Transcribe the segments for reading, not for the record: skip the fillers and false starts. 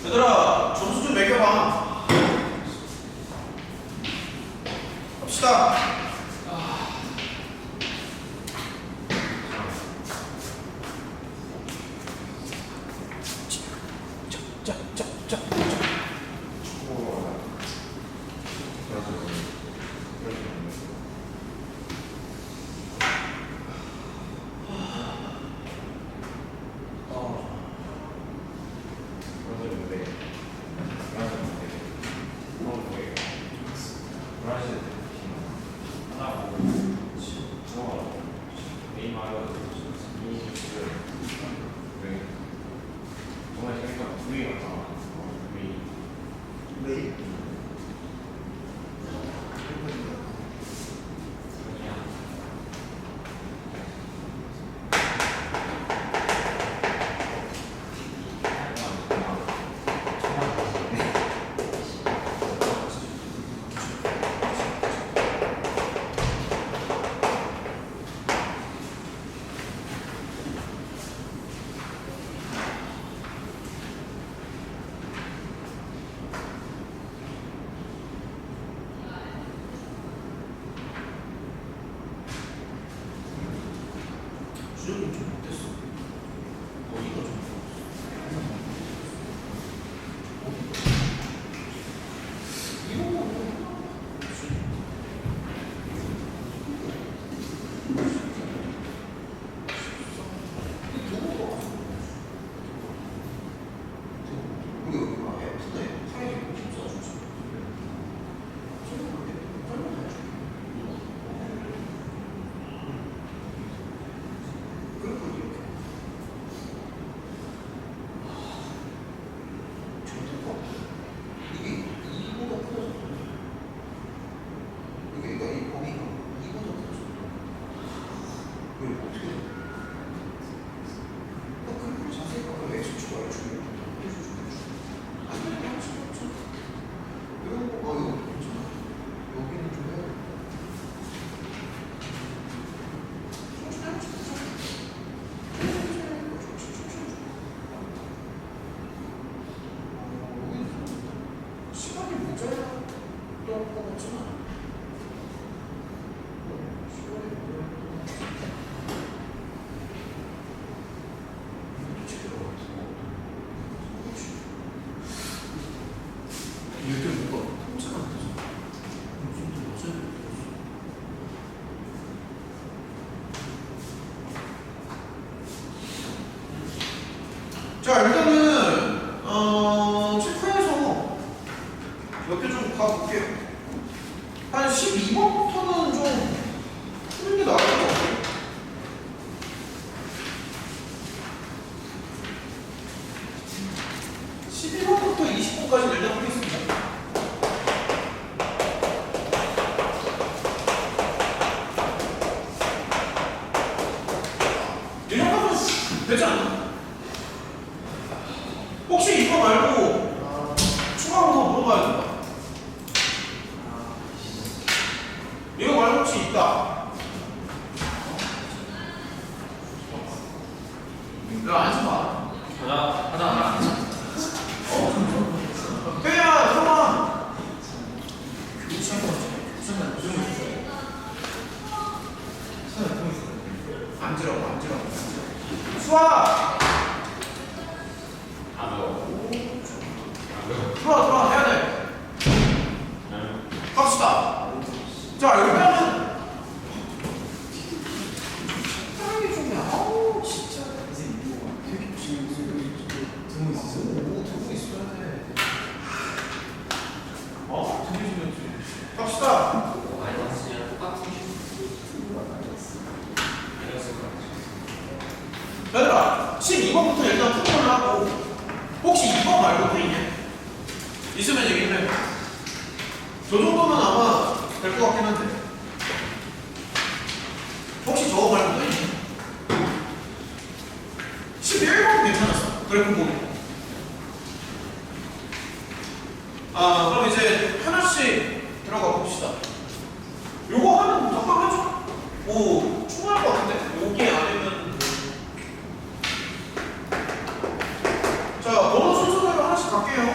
얘들아 점수 좀 매겨봐. 갑시다. 자. 준혁이 좀 못했어. 어디가 좀 자, 일단은 체크해서 몇 개 좀 가볼게요. 한 12번부터는 좀 푸는 게 나을 것 같아요. (11번부터) (20번까지) 일단 풀겠습니다. 이 정도면 되지 않나? 혹시 이거 말고 추가로 더 물어봐야 된다. 이거 말고 혹시 있다. 이거 안 써봐. 하나. 빼야, 형아. 교체한 거 같아. 앉으라고. 수아! 들어와 해야 돼. 갑시다. 자, 여기 빼면 사랑이 좀 아우 진짜 되게 드문 있었어. 드문 있어야 돼. 되게 중요하지. 갑시다. 얘들아, 12번부터 일단 푸는 걸로 하고 혹시 2번 말고 또 있냐? 있으면 얘기해. 저 정도면 아마 될 것 같긴 한데 혹시 저거 말고 또 있냐? 11번 괜찮았어. 그래, 그럼 뭐 그럼 이제 하나씩 들어가 봅시다. 요거 하면 적당하죠? 뭐 충분할 것 같은데? 여기 안에는 자, 번호 순서대로 하나씩 갈게요.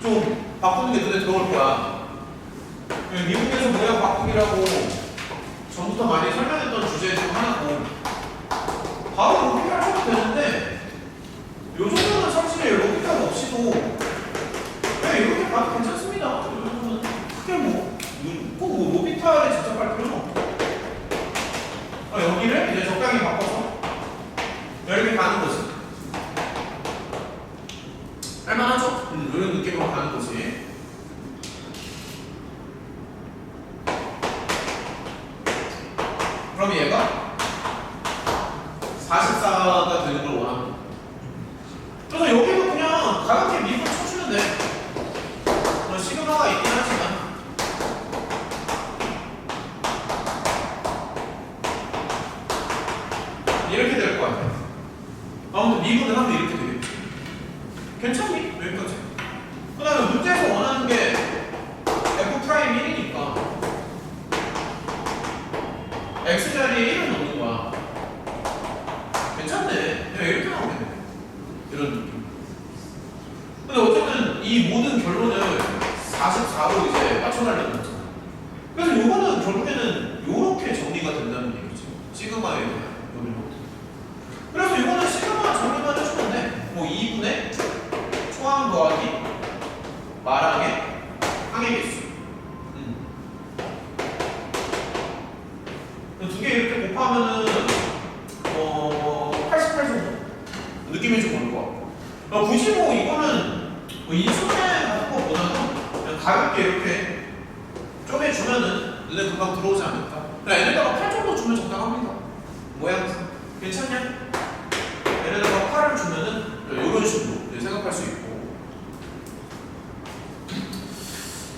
좀 바꾸는 게 눈에 들어올 거야. 미국에서 모양 바꾸기라고 전부터 많이 설명했던 주제 중 하나고 바로 로피탈 쳐도 되는데 요 정도는 사실 로피탈 없이도 그냥 이렇게 봐도 괜찮습니다. 요 정도는 크게 꼭 로피탈에 집착할 필요는 없고 여기를 이제 적당히 바꿔서 이렇게 가는 거지. 할만하죠? 이런 느낌으로 가는 거지. 그럼 얘가 44가 되는 걸 원합니다. 그래서 여기도 그냥 가볍게 미분 쳐주면 돼. 시그마가 있긴 하지만 이렇게 될 것 같아. 아무튼 미분을 하면 이렇게 되겠지. 괜찮니? 여기까지. 그 다음에 문제에서 원하는 게 F'1이니까 X자리에 1을 넣는 거야. 괜찮네. 그냥 이렇게 나오겠네. 이런 느낌. 근데 어쨌든 이 모든 결론을 44로 이제 맞춰가려는 거잖아. 그래서 요거는 결국에는 요렇게 정리가 된다는 얘기죠. 시그마에 대한 요런 것들. 그래서 이거는 시그마 정리만 해주면 돼. 뭐 2분의 초항 더하기 마랑의 항의 개수. 두 개 이렇게 곱하면은 88 정도 느낌이 좀 오는 것 같고. 굳이 뭐 이거는 뭐 인수분해 같은 것보다는 그냥 가볍게 이렇게 쪼개주면은 눈에 금방 들어오지 않을까. 그냥 얘네다가 8 정도 주면 적당합니다. 모양상 괜찮냐? 얘네다가 8을 주면은 이런 식으로 생각할 수 있고.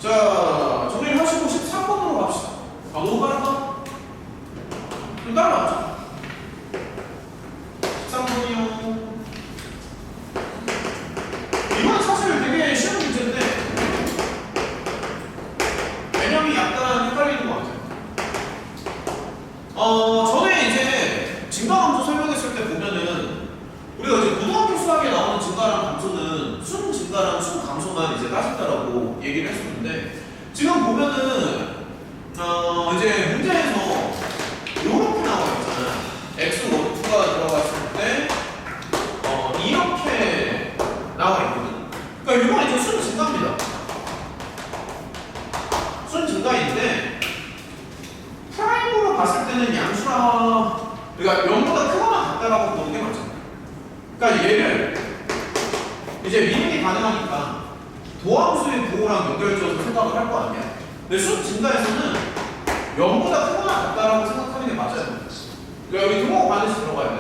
자, 정리를 하시고 13번으로 갑시다. 너무 빠르다? 좀 따라와줘. 13번이요. 이건 사실 되게 쉬운 문제인데 개념이 약간 헷갈리는 것 같아요. 전에 이제 증가함수 설명했을 때 보면은 우리가 이제 고등학교 수학에 나오는 증가랑 감소는 순 증가랑 순 감소만 이제 따진다라고 얘기를 했었는데 지금 보면은 이제 문제에서 이렇게 나와 있잖아. x 원투가 들어갔을 때 이렇게 나와 있거든. 그러니까 이건 이제 순 증가입니다. 순 증가인데 프라임으로 봤을 때는 양수랑 그러니까 0보다 크거나 같다라고 보는 게 맞잖아. 그러니까 얘를 이제 미분이 가능하니까 도함수의 부호랑 연결지어서 생각을 할 거 아니야. 근데 순 증가에서는 0보다 크거나 같다라고 생각하는 게 맞아요. 그러니까 여기 등호 반드시 들어가야 돼.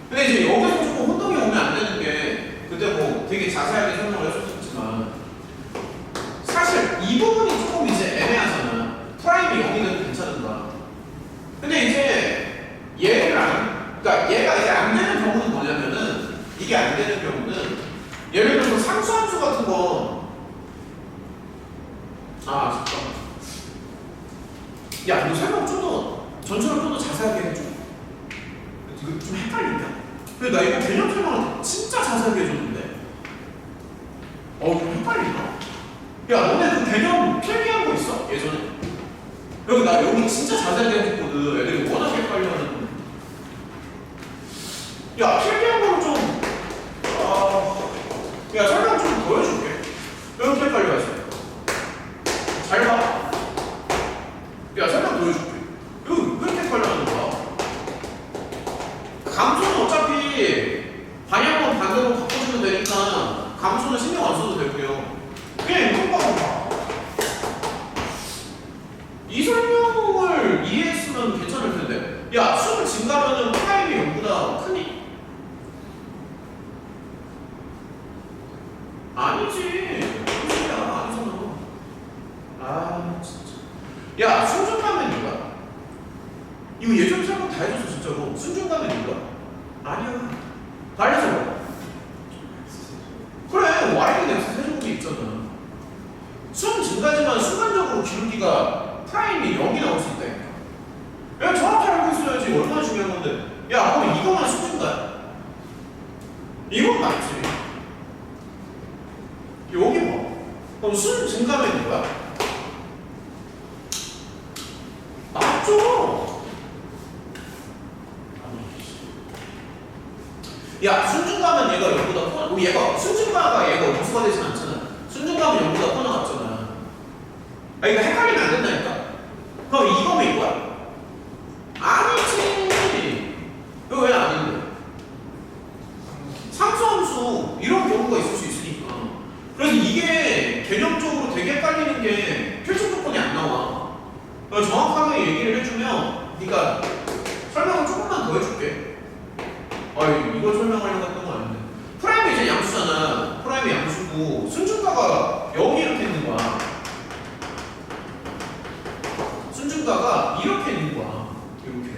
근데 이제 여기서 조금 혼동이 오면 안 되는 게 그때 뭐 되게 자세하게 설명을 해줬었지만 사실 이 부분이 조금 이제 애매하잖아. 프라임이 0이 돼도 괜찮은가. 근데 이제 그러니까 얘가 이제 안 되는 경우는 뭐냐면은 이게 안 되는 경우는 예를 들어서 상수함수 같은 거 잠깐만. 야, 너 설명 좀 더 전처럼 좀 더 자세하게 해줘. 이거 좀 헷갈린다. 근데 나 이거 개념 설명을 진짜 자세하게 해줬는데 좀 헷갈린다. 야, 너네 그 개념 필기한 거 있어? 예전에? 나 여기 진짜 자세하게 해줬거든. 애들이 워낙 헷갈려하는. 야, 필기한 거는 좀 야, 설명 좀 더 해줄게. 이렇게 헷갈려하지. 잘 봐. 야, 설명 더 해줄게. 왜 이렇게 헷갈려하는 거야? 감소는 어차피 방향만 반대로 바꿔주면 되니까 감소는 신경 안 써도 되고요. 그냥 이것만 봐. 이 설명을 이해했으면 괜찮을 텐데. 야, 수를 증가하면은 프라임이 0보다 크니? 아니지. 무슨 소리야? 아니잖아. 진짜. 야, 순중가면 이거야? 이거 예전 설명 다 해줬어, 진짜로. 순중가면 이거야? 아니야. 달려서 봐. 그래, Y는 X 세제곱이 있잖아. 순 증가지만 순간적으로 기울기가 프라임이 0이 나올 수 있다니까. 야, 정확히 알고 있어야지. 얼마나 중요한 건데. 야, 그럼 이거만 순 증가야? 이건 맞지. 여기 봐. 그럼 순 증가면 뭐야? 맞죠? 야, 순증가면 얘가 0보다 커. 얘가 순증가가 얘가 음수가 되진 않잖아. 순증가면 0보다 커 나갔잖아. 아, 그러니까 헷갈리면 안 된다니까. 그럼 이거면 이거야? 아니지. 이거 왜 아닌데? 상수함수 이런 경우가 있을 수 있으니까. 그래서 이게 개념적으로 되게 헷갈리는 게 필수 조건이 안 나와. 그러니까 정확하게 얘기를 해주면, 그러니까 설명을 조금만 더 해줄게. 이걸 설명하려고 했던 건 아닌데. 프라임이 이제 양수잖아. 프라임이 양수고 순증가가 0이 이렇게 있는 거야. 순증가가 이렇게 있는 거야. 이렇게.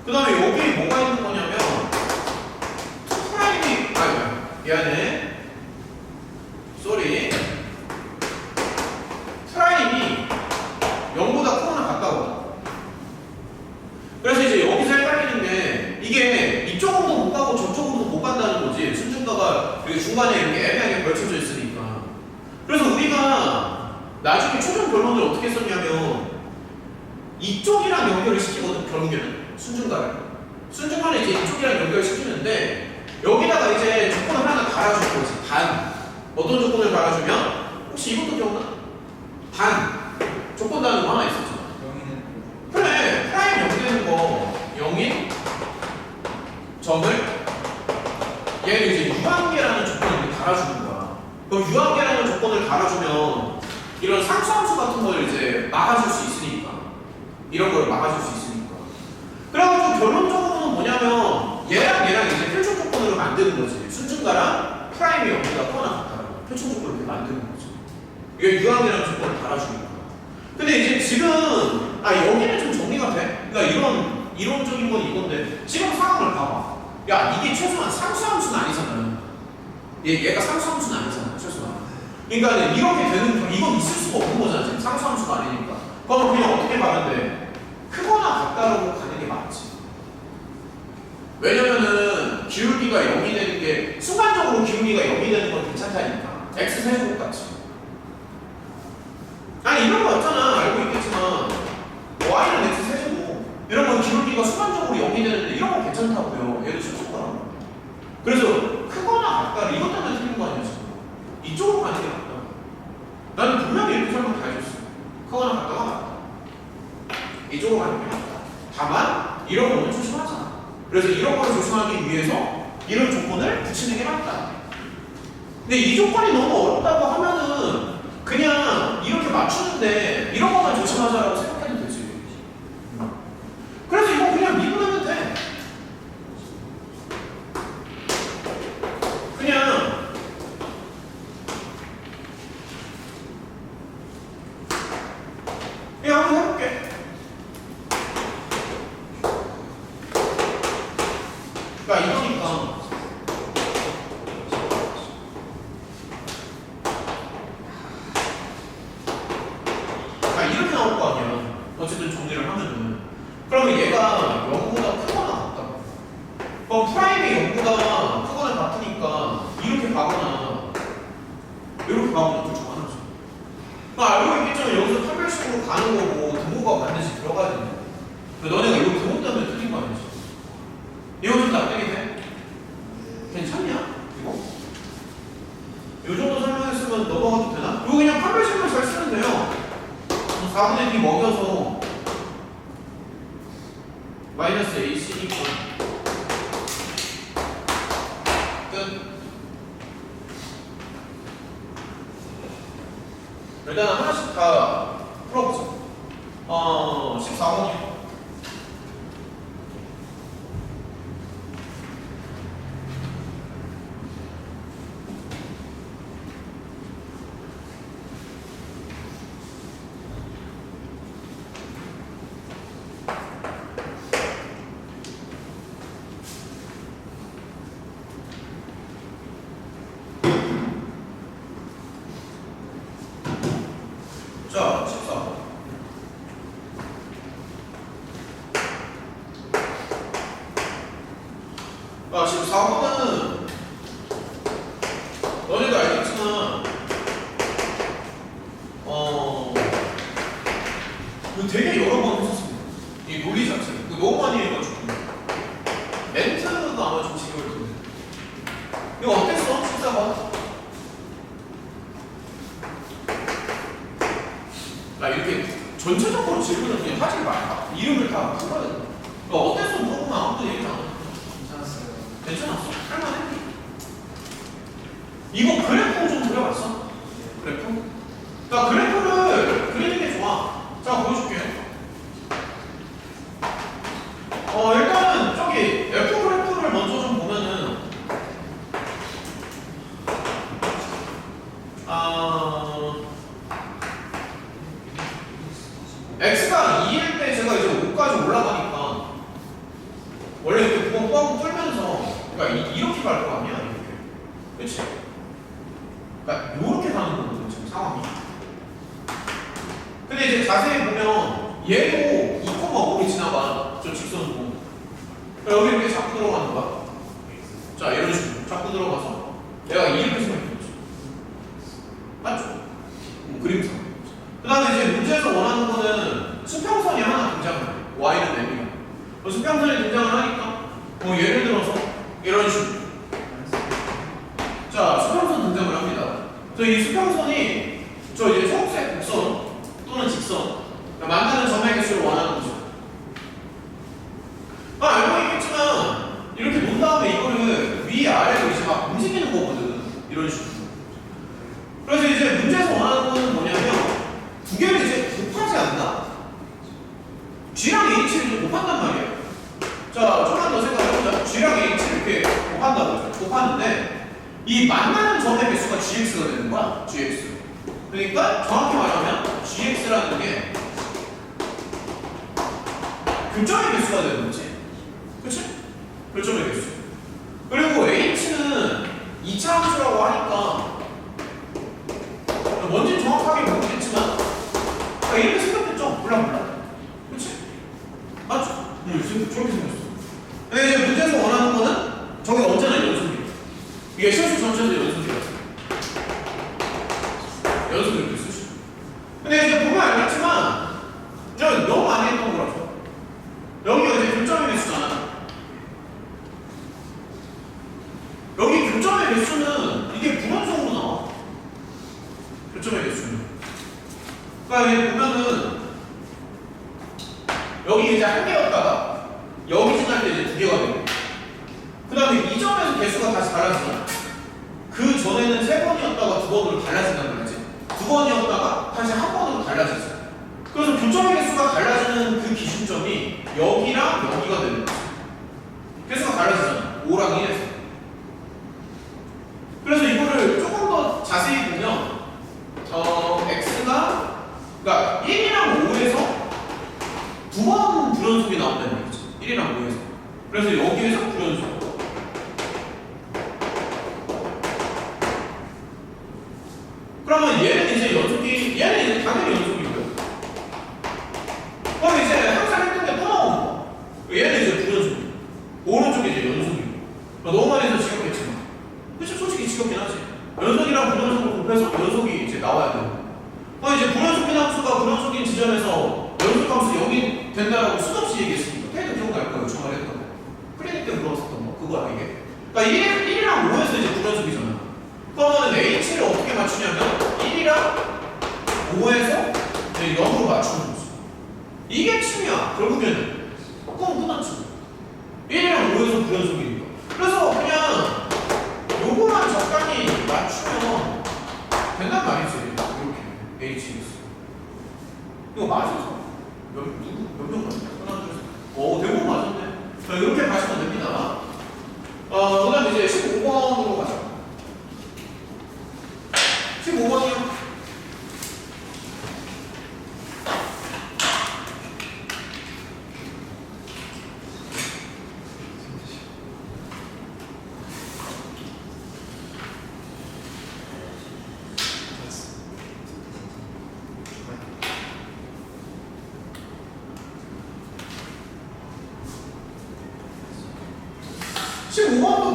그 다음에 여기 뭐가 있는 거냐면 프라임이 미안해. 쏘리. 프라임이 0보다 크거나 같다고. 그래서 이제 여기서 헷갈리는 게 이게 이쪽으로도 못 가고 저쪽으로도 못 간다는 거지. 순증가가 여기 중간에 이렇게 애매하게 걸쳐져 있으니까. 그래서 우리가 나중에 최종 결론을 어떻게 썼냐면 이쪽이랑 연결을 시키거든. 결국에는 순증가를. 순증가는 이제 이쪽이랑 연결시키는데 여기다가 이제 조건을 하나 달아줄 거지. 단. 어떤 조건을 달아주면 혹시 이것도 기억나? 단. 조건 다는 거 하나 있었잖아. 그래. 프라임 0 되는 거 0인 점을 얘는 이제 유한계라는 조건을 달아주는 거야. 그럼 유한계라는 조건을 달아주면 이런 상수함수 같은 걸 이제 막아줄 수 있으니까. 이런 걸 막아줄 수 있으니까. 그래가지고 결론적으로는 뭐냐면 얘랑 이제 필충 조건으로 만드는 거지. 순증가랑 프라임이 0보다 커나 같다라고 필충 조건을 이렇게 만드는 거지. 이게 유한계라는 조건을 달아주니까. 근데 이제 지금 여기는 좀 정리가 돼. 그러니까 이론적인 건 이건데 지금 상황을 봐봐. 야, 이게 최소한 상수함수는 아니잖아. 얘가 상수함수는 아니잖아. 최소한. 그러니까 이렇게 되는 이건 있을 수가 없는 거잖아. 지금 상수함수가 아니니까. 그럼 그냥 어떻게 말하면 돼? 크거나 같다라고 가는 게 맞지. 왜냐면은 기울기가 0이 되는 게 순간적으로 기울기가 0이 되는 건 괜찮다니까. x 세제곱 같이. 아니 이런 거 있잖아. 알고 있겠지만 y는 x 세제곱. 이런 건 기울기가 순간적으로 0이 되는데 이런 건 괜찮다고요. 얘도 실수가. 그래서 크거나 같다를 이것 때문에 틀린 거 아니야 지금. 이쪽으로 가는 게 맞다. 나는 분명히 이렇게 설명 다 해줬어. 크거나 같다가 맞다. 이쪽으로 가는 게 맞다. 다만 이런 거는 조심하자. 그래서 이런 거를 조심하기 위해서 이런 조건을 붙이는 게 맞다. 근데 이 조건이 너무 어렵다고 하면은 그냥 이렇게 맞추는데 이런 것만 조심하자라고 생각해도 되지. 그래서 이거 그냥 미분하면 돼. 그냥 한번 해볼게. 그러니까 이거니까 이렇게 나올 거 아니야. 어쨌든 정리를 하면은. 그러면 얘가 0보다 크거나 같다. 그럼 프라임이 0보다 크거나 같으니까 이렇게 가거나 이렇게 가거나 둘 중 하나죠. 알고 있겠지만 여기서 판별식으로 가는 거고 등호가 반드시 들어가야 된다. 너네가 이거 등호 때문에 틀린 거 아니지? 이거 좀 납득이 돼? 괜찮냐? 이거? 이 정도 설명했으면 넘어가도 되나? 이거 그냥 판별식만 잘 쓰면 돼요. 4분의 B 먹여서 마이너스 AC니까 끝. 일단 하나씩 다 풀어보자. 14번이요. 자, 14번. 나 이렇게 전체적으로 질문을 그냥 하지 말까? 이름을 다 물어야 돼. 어땠어? 물어보면 아무도 얘기 안 해. 괜찮았어요. 괜찮았어? 할만했니? 이거 그래프 좀 그려봤어? 그래프? 나 그래프를 그리는 게 좋아. 자, 보여줄게. 일단은 저기 F 그래프를 먼저 좀 보면은 X가 2일 때 제가 이제 5까지 올라가니까 원래 이렇게 구멍 뻥 뚫면서 그러니까 이렇게 갈 거 아니야? 이렇게. 그치? 그러니까 이렇게 가는 거거든 지금 상황이. 근데 이제 자세히 보면 얘도 2,5이 지나가 저 직선으로. 여기 이렇게 자꾸 들어가는 거야. 자 이런 식으로 자꾸 들어가서 내가 이렇게 생각해보지. 맞죠? 그림상. 그 다음에 이제 문제에서 원하는 거는 수평선이 하나 등장을 해. Y는 M이야. 수평선이 등장을 하니까 예를 들어서 이런 식으로 자 수평선 등장을 합니다. 그래서 이 수평선이 저 이제 초록색 곡선 또는 직선 만나는 점의 개수를 원하는 거죠. 알고 있겠지만 이렇게 놓은 다음에 이거를 위아래로 이제 막 움직이는 거거든. 이런 식으로. 그래서 이제 문제에서 원하는 거는 뭐냐면 두 개를 이제 곱하지 않나? G랑 H를 곱한단 말이에요. 자, 조금만 더 생각해보자. G랑 H를 이렇게 곱한다고. 곱하는데 이 만나는 점의 개수가 GX가 되는 거야. GX. 그러니까 정확히 말하면 GX라는 게 교점의 개수가 되는 거지. 그치? 교점의 개수. 그리고 H는 2차 함수라고 하니까 뭔지 정확하게 모르겠지만 이렇게 생겼겠죠? 몰라. 그치? 맞죠? 저렇게 생겼어. 근데 이제 문제에서 원하는 거는 저게 언제나 연속이에요. 이게 실수 전체에서 연속이에요. 연속을 이렇게 쓰죠. 근데 이제 보면 알겠지만 저는 너무 많이 했던 거라서 여기가 이제 교점의 개수잖아. 여기 교점의 개수는 이게 불연속으로 나와. 교점의 개수는. 그러니까 여기 보면은 여기 이제 한 개였다가 여기 지날 때 이제 두 개가 되고 그 다음에 이 점에서 개수가 다시 달라지잖아. 그 전에는 세 번이었다가 두 번으로 달라진단 말이지. 두 번이었다가 다시 한 번으로 달라지죠. 그래서 교점의 개수가 달라지는 그 기준점이 여기랑 여기가 되는 거지. 개수가 달라지잖아. 5랑 1에서. 그래서 이거를 조금 더 자세히 보면 X가 그러니까 1이랑 5에서 두 번 불연속이 나온다는 얘기죠. 1이랑 5에서. 그래서 여기에서 불연속. 그러면 얘는 이제 연속이 얘는 이제 당연히 연속이고요. 그럼 이제 항상 했던 게 또 나오는 거. 얘는 이제 불연속. 오른쪽이 이제 연속이고. 너무 많이 해서 지겹겠지만. 그치 솔직히 지겹긴 하지. 연속이랑 불연속을 곱해서 연속이 이제 나와야 돼요. 그럼 이제 불연속인 함수가 불연속인 지점에서 연속 함수 0이 된다라고 수없이 얘기했으니까 테이크 기억날 거예요. 주말에 했던 거. 클리닉 때 물어봤었던 거. 그거 아니게. 그러니까 1이랑 5에서 이제 불연속이잖아. 그러면 H를 어떻게 맞추냐면 1이랑 5에서 0으로 맞추는 거죠. 이게 춤이야. 결국에는. 그럼 끝났죠. 1이랑 5에서 불연속이니까. 그래서 그냥 요거만 적당히 맞추면 된단 말이지. 이렇게 H에서. 이거 맞았어. 몇 명 맞냐? 하나, 둘, 셋. 대부분 맞았네. 자, 이렇게 가시면 됩니다. 그 다음 이제 15번으로 가자. 15번이요.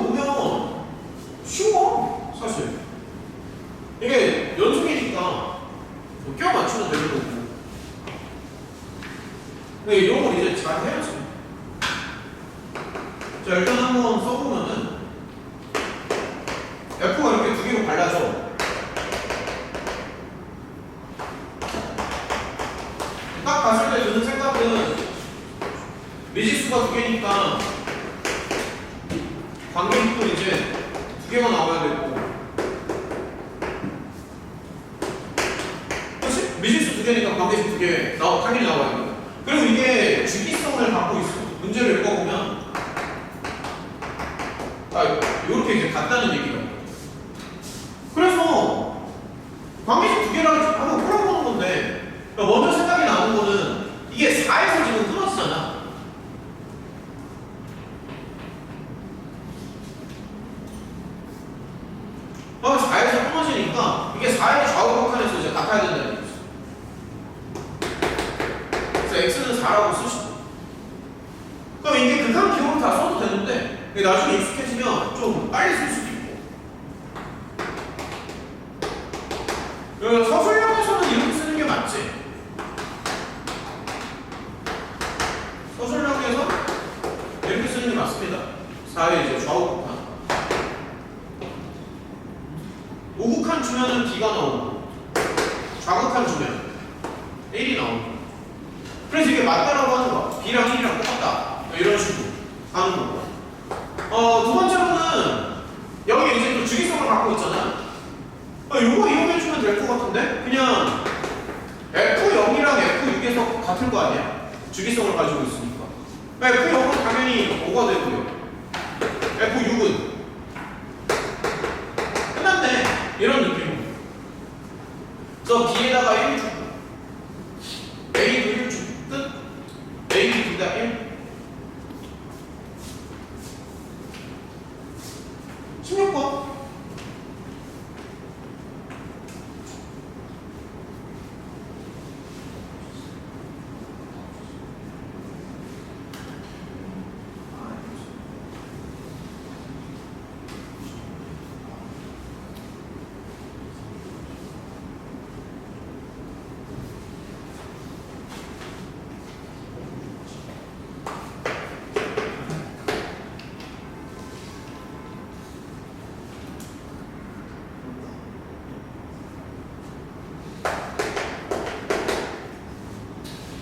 보면 쉬워 사실. 이게 연속이니까 껴 맞추면 되는 거고. 근데 이런 걸 이제 잘 해야지. 자 일단 한번 써보면은 F가 이렇게 두 개로 갈라져. x는 미지수가 두 개니까 관계식도 이제 두 개가 나와야 되고, 그렇지? 미지수 두 개니까 관계식 두 개 당연히 나와야 되고. 그리고 이게 주기성을 갖고 있어. 문제를 읽어보면 이렇게 이제 같다는 얘기가. 그래서 관계식 두 개라고 한번 풀어보는 건데, 먼저 생각이 나는 거는 이게 4에서 지금 끊었잖아. 그럼 4에서 끊어지니까 이게 4의 좌우 극한에서 이제 같아야 된다는 얘기죠. 그래서 x는 4라고 쓰시고. 그럼 이게 극한 기호를 다 써도 되는데 나중에 익숙해지면 좀 빨리 쓸 수도 있고. 서술형에서는 이렇게 쓰는 게 맞지. 서술형에서 이렇게 쓰는 게 맞습니다. 4의 이제 좌우 극한. 우극한 주면은 B가 나오고, 좌극한 주면 1이 나오고. 그래서 이게 맞다라고 하는 거야. B랑 1이랑 똑같다. 이런 식으로 하는 거고. 두 번째로는 여기 이제 또 주기성을 갖고 있잖아. 요거 이용해주면 될 것 같은데? 그냥 F0이랑 F6에서 같은 거 아니야? 주기성을 가지고 있으니까. F0은 당연히 5가 되고요. F6은 끝났네. 이런 느낌으로. 그래서 B에다가 1 주고, A도 1 주고, 끝. A 둘 다 1. 16번.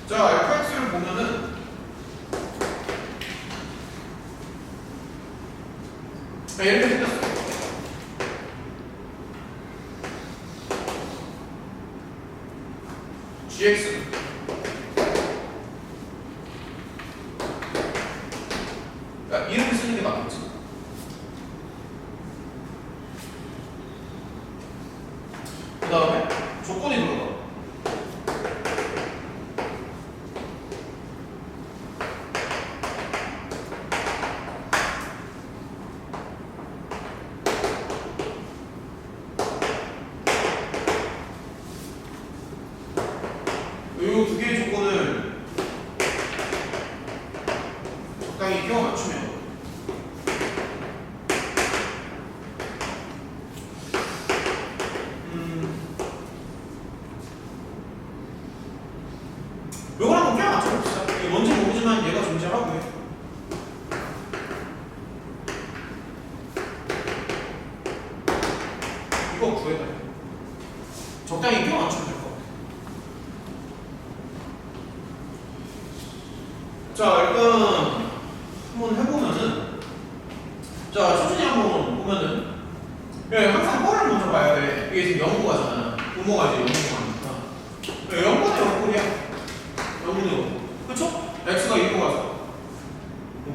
자, fx를 보면은 이렇게 생겼어. gx 이렇게 쓰는 게 맞겠지. 그 다음에 조건이 들어가. 이 두 개의 조건을 적당히 끼워 맞추면 요걸 한번 끼워 맞춰봅시다. 이게 뭔지 모르지만 얘가 존재하고요. 이거 구해봐요. 적당히 끼워 맞추면 될 것 같아요. 자, 일단 한번 해보면은, 자, 초준이 한번 보면은, 항상 꼴을 먼저 봐야 돼. 이게 지금 영구가잖아. 부모가 이제 영구가니까. 영구는 영구야. 영구는 영구. 그쵸? x가 2로 가서.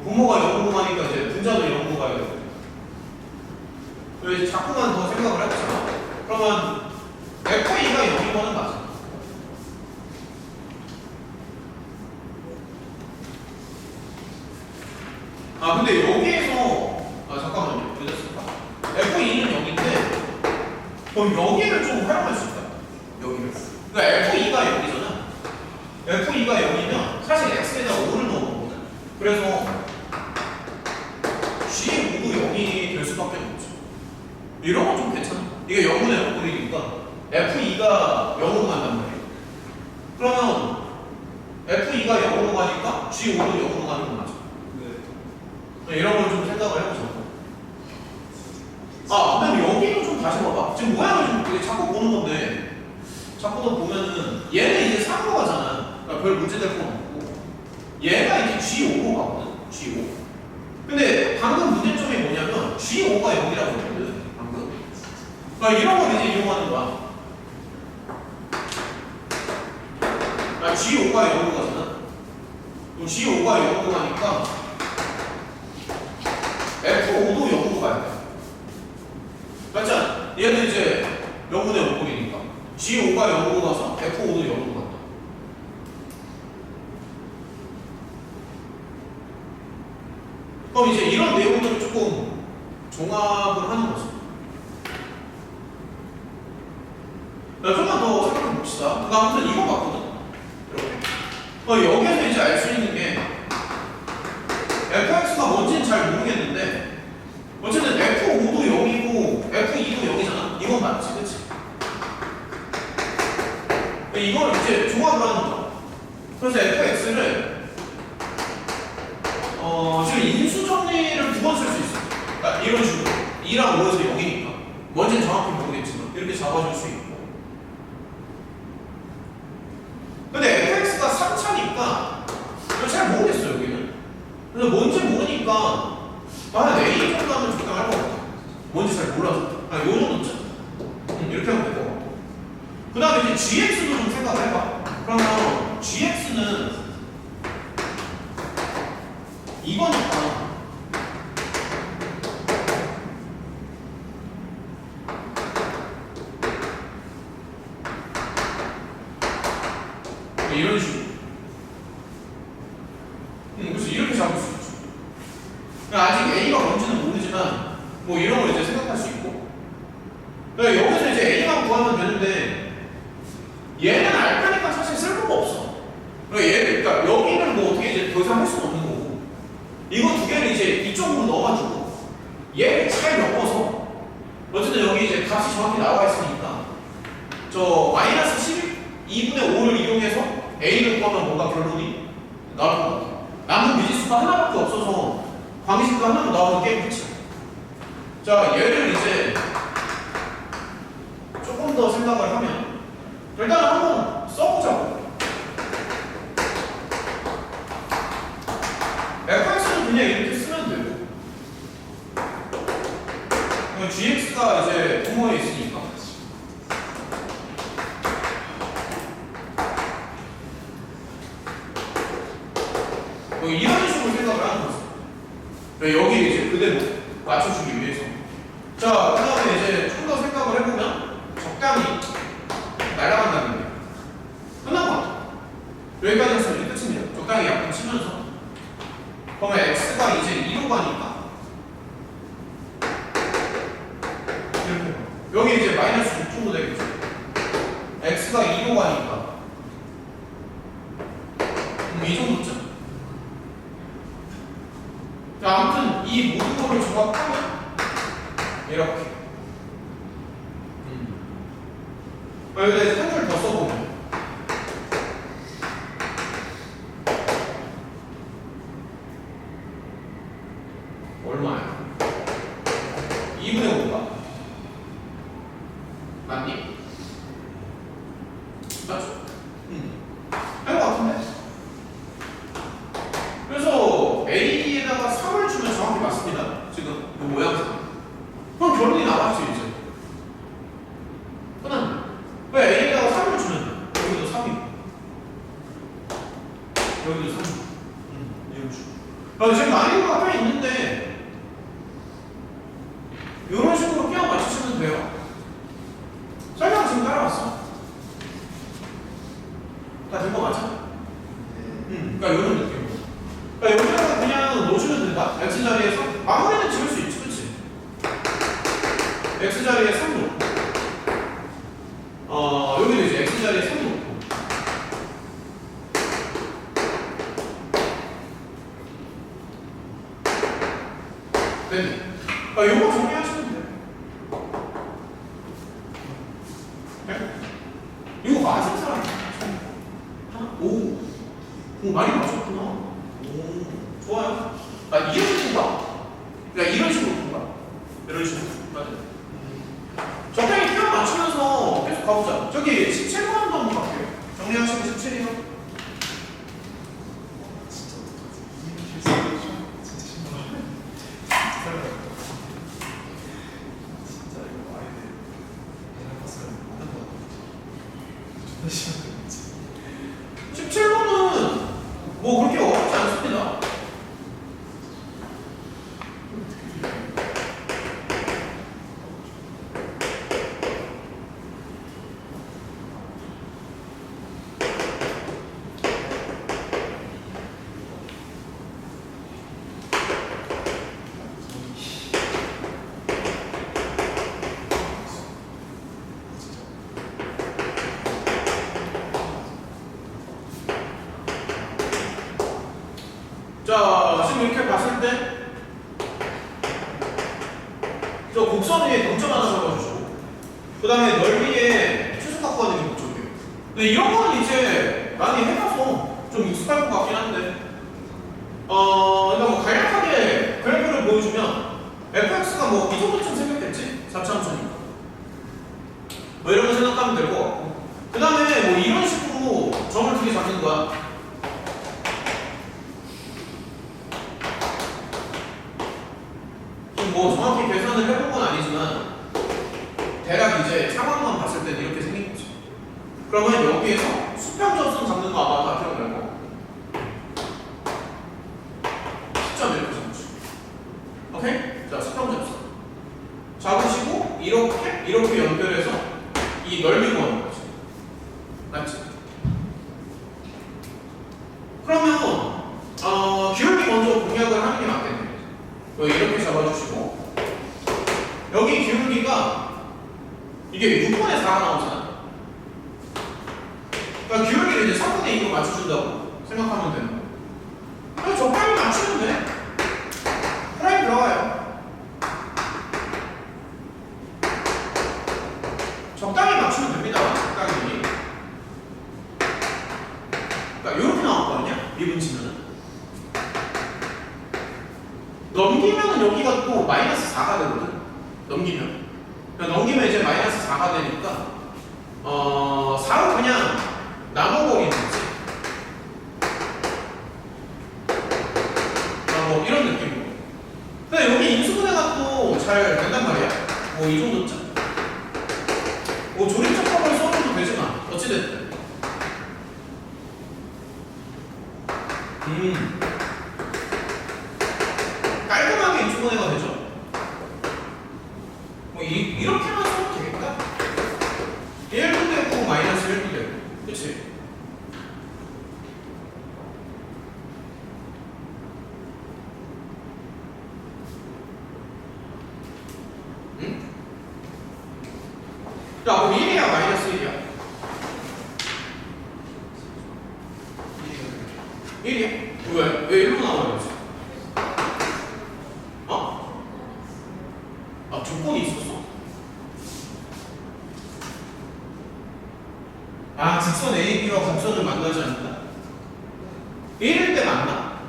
부모가 영구가니까 이제 분자도 영구가야 돼. 그래서 자꾸만 더 생각을 해보자. 그러면 f2가 0인 거는 맞아. 근데 여기에서 잠깐만요. 왜 됐을까? F2는 0인데 그럼 여기를 좀 활용할 수 있다. 여기를. 그러니까 F2가 0이잖아. F2가 0이면 사실 X에다 5를 넣은 거거든. 그래서 G5도 0이 될 수밖에 없죠. 이런 건 좀 괜찮아. 이게 0분의 0꼴이니까 F2가 0으로 간단 말이에요. 그러면 F2가 0으로 가니까 G5도 0으로 가는 건 맞아. 이런 걸 좀 생각을 해보자. 근데 여기는 좀 다시 봐봐. 지금 모양을 좀 되게 자꾸 보는 건데, 자꾸 더 보면은 얘는 이제 3로 가잖아. 그러니까 별 문제 될 건 없고, 얘가 이제 G5로 가거든. G5. 근데 방금 문제점이 뭐냐면 G5가 0이라고 했거든. 방금. 그러니까 이런 걸 이제 이용하는 거야. G5가 0으로 가잖아. 그럼 G5가 0으로 가니까 F5도 0으로 가야 돼. 맞지 않아? 얘는 이제 0분의 5분이니까 G5가 0으로 가서 F5도 0으로 간다. 그럼 이제 이런 내용들을 조금 종합을 하는 거죠. 좀만 더 생각해 봅시다. 그러니까 아무튼 이거 맞거든. 여기에서 이제 알 수 있는 게 fx가 뭔지는 잘 모르겠는데 어쨌든 f5도 0이고 f2도 0이잖아. 이건 맞지, 그치? 이걸 이제 종합을 하는 거죠. 그래서 fx를 지금 인수 정리를 두 번 쓸 수 있어. 그러니까 이런 식으로 2랑 5에서 0이니까 뭔지는 정확히 모르겠지만 이렇게 잡아줄 수 있고. 근데 fx가 3차니까 잘 모르겠어요, 여기는. 그래서 뭔지 모르니까 한 A 정도 하면 적당할 것 같아. 뭔지 잘 몰라서. 요 정도쯤? 이렇게 하면 될 것 같고. 그 다음에 이제 gx도 좀 생각을 해봐. 그러면 gx는 이거니까 이런 식으로. 그래서 이렇게 잡을 수 있죠. 아직 A가 뭔지는 모르지만 뭐 이런 걸 이제 생각할 수 있고. 그러니까 여기서 이제 A만 구하면 되는데 얘는 알파니까 사실 쓸모가 없어. 그러니까 여기는 뭐 어떻게 이제 더 이상 할 수는 없는 거고 이거 두 개를 이제 이쪽으로 넣어가지고 얘를 잘 엮어서 어쨌든 여기 이제 값이 정확히 나와 있으니까 저 마이너스 12분의 5를 이용해서 A를 구하면 뭔가 결론이 나올 것 같아. 남은 미지수가 하나밖에 없어서 광식도 하나만 나오는 게임 끝이야. 자, 얘를 이제 조금 더 생각을 하면 일단 한번 써보자고. fx는 그냥 이렇게 쓰면 되고 gx가 이제 부모에 있으니까 이런 식으로 생각을 하는 거죠. 여기 이제 그대로 맞춰주기 위해서. 자, 그 다음에 이제 좀 더 생각을 해보면 적당히 날아간다는 게 끝난 것 같아요. 여기까지 해서 이제 끝입니다. 적당히 약간 치면서. 그러면 x가 이제 2로 가니까 이렇게 여기 이제 마이너스 6 정도 되겠죠. x가 2로 가니까 이 정도쯤. 자, 아무튼 이 모든 거를 종합하면 이렇게. 여기다 한 줄 더 써보면 얼마야? 2분의 5가 맞니? 맞죠? 할 것 같은데? 그래서 A에다가 3을 주면 정확히 맞습니다. 지금 이 모양상. 그럼 결론이 나왔죠, 이제. 끝났네. 왜 A에다가 3을 주면 여기도 3이고 여기도 3이고 이런 식으로. 지금 난이도가 앞에 있는데 이런 식으로 끼워 맞추시면 돼요. 설명 지금 따라왔어. 다 된 거 맞아? 그러니까 이런 느낌으로. 그러니까 여기다가 그냥 넣어주면 된다. x 자리에서 마무리는 지을 수 있지, 그치? x 자리에 3 놓고 여기도 이제 x 자리에 3 놓고 네. 요거 정리하시면 돼요. 네? 이거 맞은 사람 오, 많이 맞췄구나. 오, 좋아요. 이런 식으로 그러니까 이런 식으로 봐. 이런 식으로. 맞아요. 적당히 끼워 맞추면서 계속 가보자. 저기 17번도 한번 갈게요. 정리하시고 17이요. 17번은 뭐 그렇게 어렵지 않습니다. 자, 지금 이렇게 봤을 때 저 곡선 위에 동점 하나 잡아주시고 그 다음에 넓이에 최소값 구하는 게 목적이에요. 근데 이런 거는 이제 많이 해봐서 좀 익숙할 것 같긴 한데 그러니까 뭐 간략하게 그래프를 보여주면 fx가 뭐 이 정도쯤 생겼겠지? 4차함수니까 뭐 이런 거 생각하면 될 것 같고 그 다음에 뭐 이런 식으로 점을 두 개 잡는 거야. 뭐 정확히 계산을 해본 건 아니지만 대략 이제 상황만 봤을 때는 이렇게 생긴 거죠. 그러면 여기에서 수평접선 잡는 거 아마 다 기억날 거. 시점 이렇게 잡으시고, 오케이? 자 수평접선 잡으시고 이렇게 연결해서 이 넓이 구하는 거지. 맞지? 그러면 기울기 먼저 공략을 하는 게 맞겠네. 이렇게 잡아주시고 여기 기울기가 이게 6분의 4가 나오잖아. 그러니까 기울기를 이제 3분의 2로 맞춰준다고 생각하면 되는 거야. 그냥 적당히 맞추면 돼. 프라임 들어가요. 적당히 맞추면 됩니다. 적당히. 그러니까 이렇게 나올 거 아니야? 미분치면은 넘기면은 여기가 또 마이너스 4가 되거든. 넘기면 이제 마이너스 4가 되니까 4로 그냥 나눠버리는 거지. 뭐 이런 느낌으로. 근데 여기 인수분해가 또 잘 된단 말이야. 뭐 이 정도쯤. 뭐 조립적법을 써줘도 되지만 어찌됐든. 깔끔하게 인수분해가 되죠. 뭐 이렇게만 써도 되겠다. 1도 되고 마이너스 1도 되고, 그치? 응? 야, 그럼 1이야 마이너스 1이야? 1이야? 왜 1로 나와야지? 조건이 있었어? 직선 AB와 곡선을 만나지 않는다? 1일 때 맞나?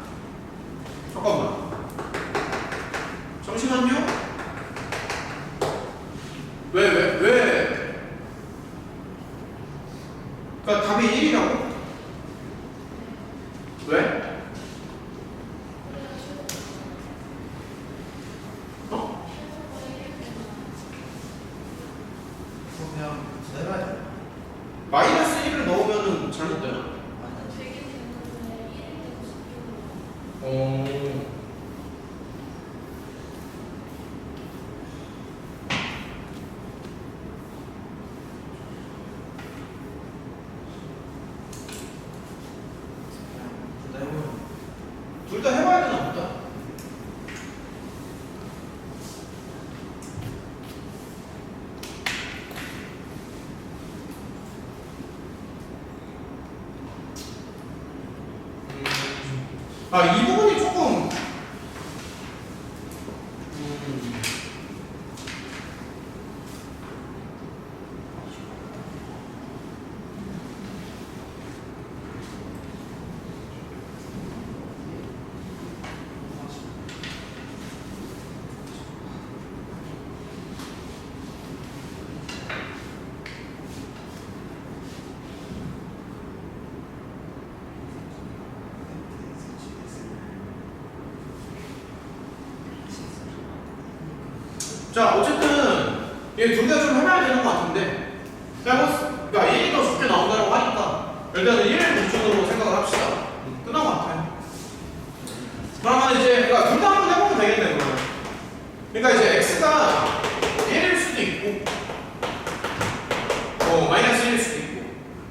잠깐만. 잠시만요. 왜? 그러니까 답이 1이라고? 왜? 마이너스 1을 넣으면은 잘못되나? 둘 다 해봐야 되나 보다. 이 부분이 조금 자, 어쨌든 얘 둘 다 좀 해봐야 되는 것 같은데 그러니까 1이 더 좋게 나온다고 일단은 1 기준으로 생각을 합시다. 끝난 것 같아요. 그러면 이제 그러니까 둘 다 한번 해보면 되겠네 그러면. 그러니까 이제 x가 1일 수도 있고 마이너스 1일 수도 있고.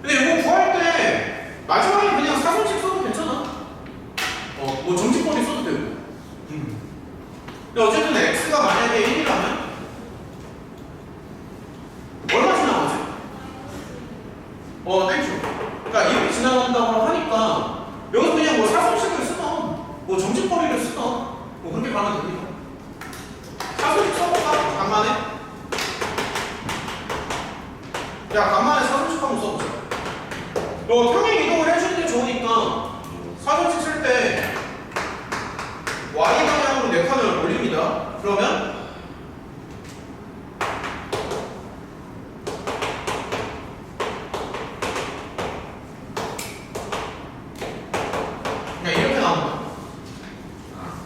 근데 이거 구할 때 마지막에 그냥 사선식 써도 괜찮아. 뭐 정직거리 써도 되고. 근데 어쨌든 x가 만약에 1이라면 얼마 지나가지? 땡큐. 그러니까 이렇게 지나간다고 하니까 여기서 그냥 뭐 사선식을 쓰던 뭐 정직거리를 쓰던 뭐 그렇게 가면 됩니다. 사선식 써볼까? 간만에? 야 간만에 사선식 한번 써보자. 평행 이동을 해주는 게 좋으니까 사선식 쓸 때 y 방향으로 4칸을 올립니다. 그러면 그냥 이렇게 나온다.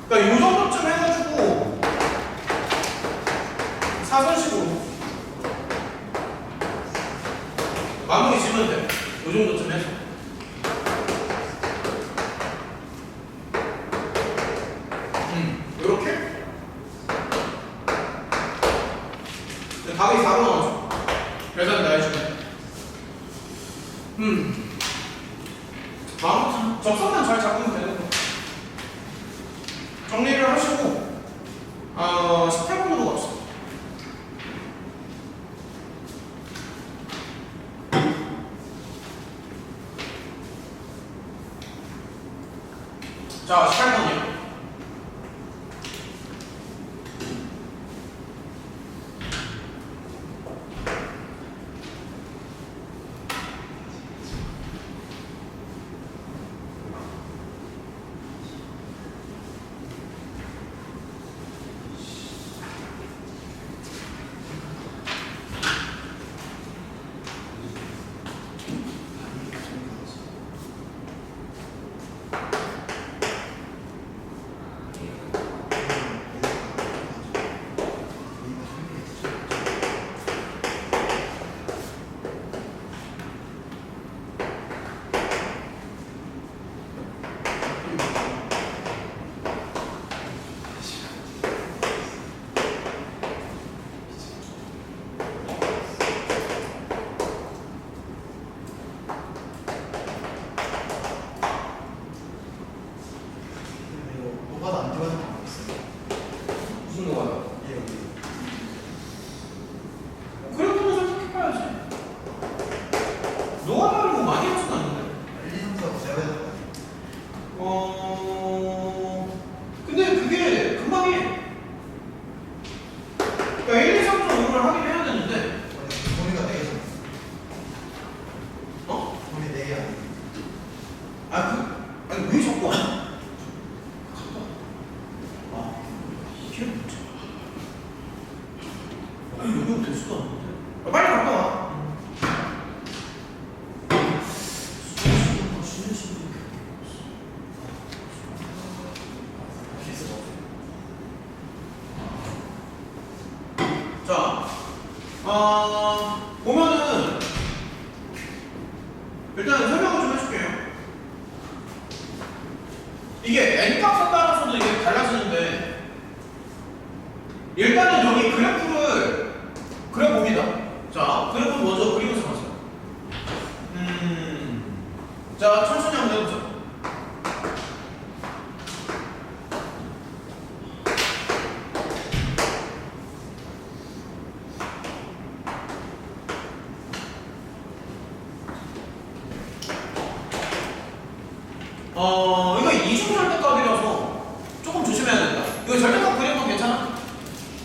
그러니까 이 정도쯤 해가지고 사선식으로 마무리 지면 돼. 이 정도쯤 해서. 이렇게 답이 4로 나오죠. 계산 다 해주네. 아무튼 적성만 잘 잡으면 되는 거. 정리를 하시고 18번으로 갑시다. 자, 18번이요. 무슨 노가다? 그래도 선택해봐야지. 노가다를 뭐 많이 하진 않는데. 근데 그게 금방 해. 그러니까 1, 2, 3, 4, 5를 하긴 해야 되는데. 범위가 4개잖아. 범위 4개 아니야? 아니 왜 자꾸 안? 이게 뭐지? 여기 될 수도 없는데. 빨리 갔다 와. 자, 보면은 일단 설명을 좀 해줄게요. 이게 n값에 따라서도 이게 달라지는데 일단은 여기 그래프를 그려봅니다. 자, 그래프 먼저 그리면서 가세요. 자, 천천히 한번 해보자. 이거 이중 절대값이라서 조금 조심해야 된다. 이거 절대값 그리는 건 괜찮아?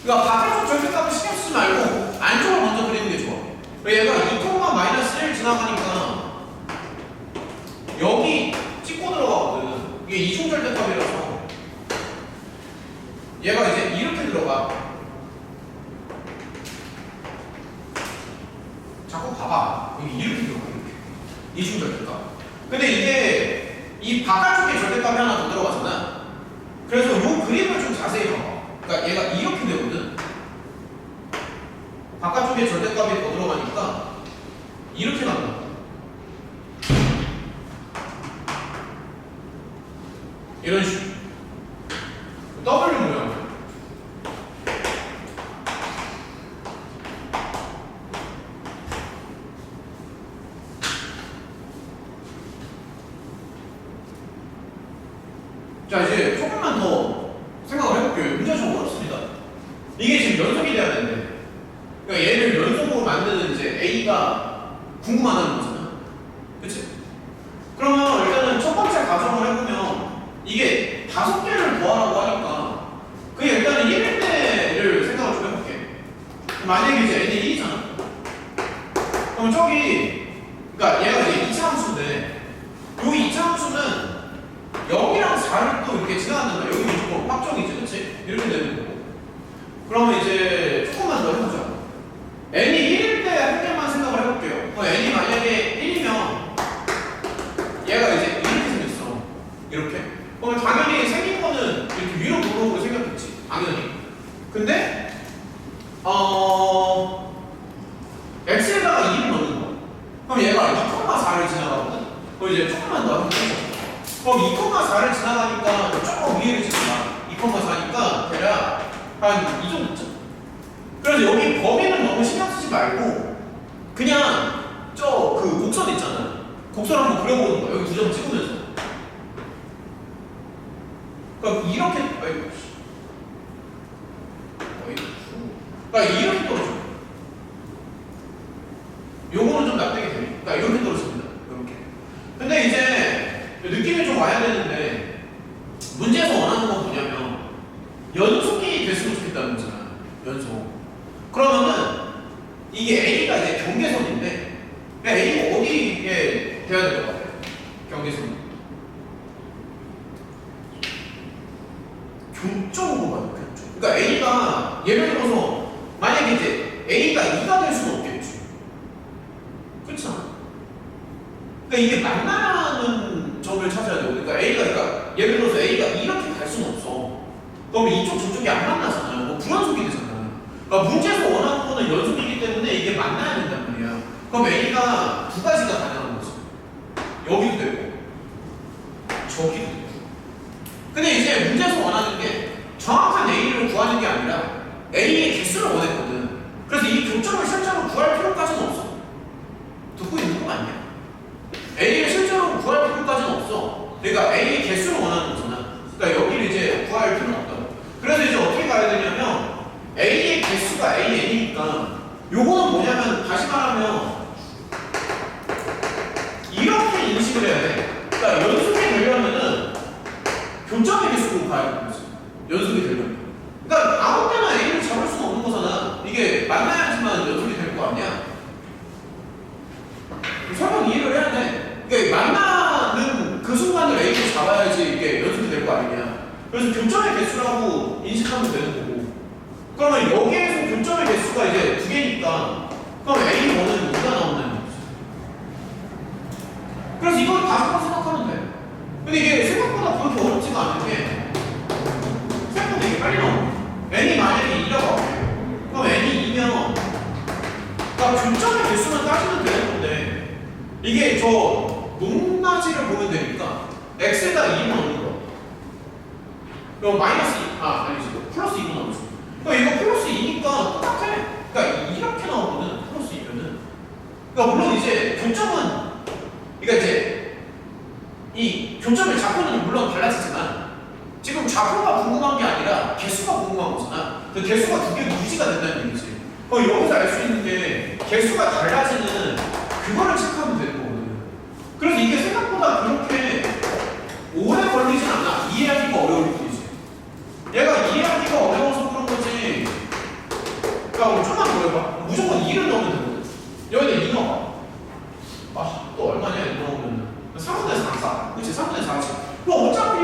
그러니까 바깥쪽 절대값을 신경 쓰지 말고 안쪽을 먼저 그리는 게 좋아. 얘가 2, 마이너스 1 지나가니까 여기 찍고 들어가거든. 이게 이중 절대값이라서 얘가 이제 이렇게 들어가. 자꾸 봐봐. 여기 이렇게 들어가. 이렇게. 이중 절대값. 근데 이게 이 바깥쪽에 절대값이 하나 더 들어가잖아. 그래서 이 그림을 좀 자세히 봐봐. 그러니까 얘가 이렇게 되거든. 바깥쪽에 절대값이 더 들어가니까 이렇게 간다. 이런 식으로 W 모양. 자, 이제 조금만 더 생각을 해볼게요. 문제가 좀 어렵습니다. 이게 지금 연속이 돼야 되는데, 그러니까 얘를 연속으로 만드는 이제 A가 궁금하다는 거잖아. 그치? 그러면 일단은 첫 번째 가정을 해보면 이게 5개를 더하라고 하니까 그게 일단은 1일 때를 생각을 좀 해볼게. 만약에 이제 N이 1이잖아. 그럼 저기, 그러니까 얘가 이제 2차 함수인데 여기 2차 함수는 0이랑 4를 또 이렇게 지나간단 말이야. 여기 무조건 확정이지, 그치? 이렇게 되는 거고. 그러면 이제 조금만 더 해보자. n이 1일 때 한 개만 생각을 해볼게요. n이 만약에 1이면 얘가 이제 이렇게 생겼어. 이렇게. 그러면 당연히 생긴 거는 이렇게 위로 도록으로 생겼겠지. 당연히. 근데 x에다가 2를 넣는 거야. 그럼 얘가 2,4를 지나가거든. 그럼 이제 조금만 더 하면 되죠. 그럼 2,4를 지나가니까 조금 위에를 지나가. 2,4니까 대략 한 이 정도 있죠. 그래서 여기 범위는 너무 신경 쓰지 말고 그냥 저 그 곡선 있잖아요. 곡선 한번 그려보는 거야. 여기 2점 찍으면서. 그러니까 이렇게 그러니까 이렇게 떨어져. 요거는 좀 납득이 됩니다. 그러니까 이렇게 떨어집니다. 이렇게. 근데 이제 느낌이 좀 와야 되는데 문제에서 원하는 건 뭐냐면 연속이 됐으면 좋겠다는 거잖아. 연속. 그러면은 이게 A가 이제 경계선인데 A가 어디에 돼야 될 것 같아요? 경계선. 교점으로 가요. 교점. 그러니까 A가 예를 들어서 만약에 이제 A가 2가 될 수는 없겠지. 그렇잖아. 그러니까 이게 만나는 점을 찾아야 되고, 그러니까 그러니까 예를 들어서 A가 이렇게 갈 수는 없어. 그러면 이쪽 저쪽이 안 만나잖아요. 뭐 불연속이 되잖아. 그러니까 문제에서 원하는 거는 연속이기 때문에 이게 만나야 된단 말이야. 그럼 A가 두 가지가 가능한 거지. 여기도 되고 저기도 되고. 근데 이제 문제에서 원하는 게 정확한 A를 구하는 게 아니라 A의 개수를 원했거든. 그래서 이 교점을 실제로 구할 필요까지는 없어. 듣고 있는 거 맞냐? A를 실제로 구할 필요까지는 없어. 그러니까 A의 개수를 원하는 거잖아. 그러니까 여기를 이제 구할 필요는 없다고. 그래서 이제 어떻게 가야 되냐면 A의 개수가 AN이니까 요거는 뭐냐면 다시 말하면 이렇게 인식을 해야 돼. 그러니까 연속이 되려면은 교점의 개수로 가야 되는 거지. 연속이 되려면. 그러니까 아무 때나 A를 잡을 수는 없는 거잖아. 이게 만나야지만 연속이 될 거 아니야. 설명 이해를 해야 돼. 그러니까 만나는 그 순간을 A를 잡아야지 이게 연속이 될 거 아니냐. 그래서 교점의 개수라고 인식하면 되는 거고. 그러면 여기에서 교점의 개수가 이제 2개니까 그럼 A1은 2가 나온다는 거지. 그래서 이걸 다시 생각하면 돼. 근데 이게 생각보다 그렇게 어렵지가 않은 게 생각보다 되게 빨리 나와. N이 만약에 2라고 할게요. 그럼 N이 2면 그러니까 교점의 개수만 따지면 되는 건데 이게 저 높낮이를 보면 되니까 X에다 2는 넣는 거야. 그럼 마이너스 2, 아니지 플러스 2는 나오지. 그러니까 이거 플러스 2니까 똑같아. 그러니까 이렇게 나오거든. 플러스 2면은. 그러니까 물론 이제 교점은 그러니까 이제 이 교점의 좌표는 물론 달라지지만 지금 좌표가 궁금한 게 아니라 개수가 궁금한 거잖아. 그 개수가 2개 유지가 된다는 얘기지. 그럼 여기서 알 수 있는 게 개수가 달라지는 그거를 체크하면 되는 거거든. 그래서 이게 생각보다 그렇게 오래 걸리진 않아. 이해하기가 어려울 뿐이지. 얘가 이해하기가 어려워서 그런 거지. 야, 우리 좀만 더 해봐. 무조건 2를 넣으면 되거든. 여기다 2 넣어봐. 또 얼마냐, 2 넣으면. 3분의 4. 그치, 3분의 4지. 그럼 어차피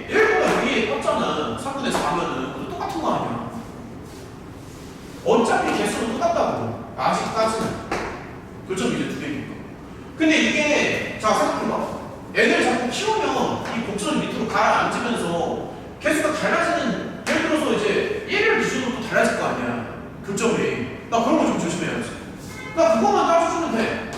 1보다 위에 떴잖아. 3분의 4면은. 똑같은 거 아니야. 어차피 개수는 똑같다고. 아직까지는. 교점 이제 2개니까. 근데 이게, 자, 생각해봐. 애들 자꾸 키우면 이 곡선 밑으로 가라앉으면서 개수가 달라지는, 예를 들어서 이제 1을 기준으로 또 달라질 거 아니야. 교점이. 나 그런 거 좀 조심해야지. 나 그거만 따져주면 돼.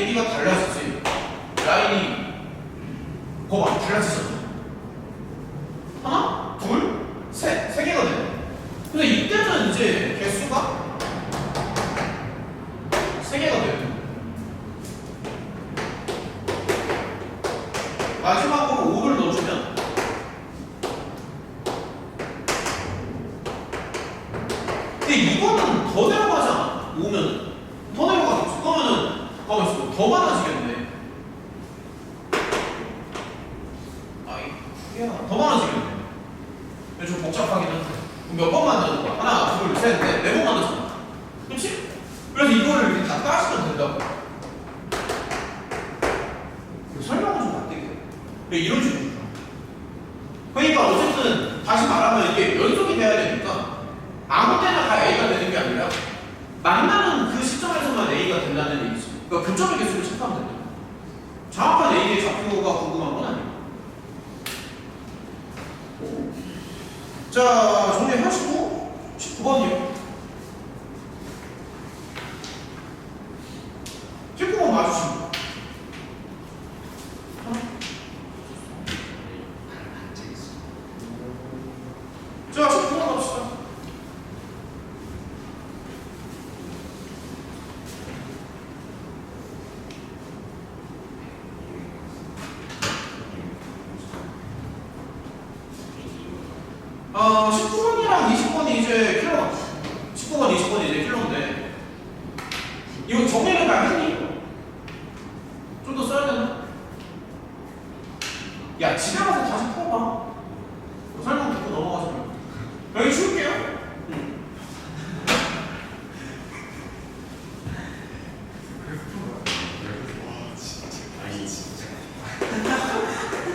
얘기가 달라지지. 라인이 봐봐 달라지잖아. 하나, 둘, 셋, 세 개가 돼. 근데 이때는 이제 개수가 세 개가 돼. 마지막으로 5를 넣어주면 근데 이거는 더 내려가잖아. 5면 더 내려가겠지. 그러면은 가만있어 더 많아지겠네. 더 많아지겠네. 근데 좀 복잡하긴 한데 몇 번 만드는 거야? 하나, 둘, 셋, 넷, 네 번 만들잖아. 그치? 그래서 이거를 이렇게 다 따시면 된다고. 설명은 좀 안 되게. 이런 식으로. 그러니까 어쨌든 다시 말하면 이게 연속이 돼야 되니까 아무 때나 다 A가 되는 게 아니라 만나는 그 시점에서만 A가 된다는 얘기지. 그러니까 교점의 개수를 체크하면 된다. 정확한 A의 좌표가 궁금한 건 아니야. 자, 정리하시고 19번이요. 19번 맞으십니다. 자, 19번 갑시다. 아, 19번이랑 20번이 이제 킬로, 19번, 20번이 이제 킬로인데, 이거 정리를 다 했니? 좀 더 써야 되나? 야, 집에 가서 다시 풀어봐. 설명 듣고 넘어가지 말고. 여기 줄게요.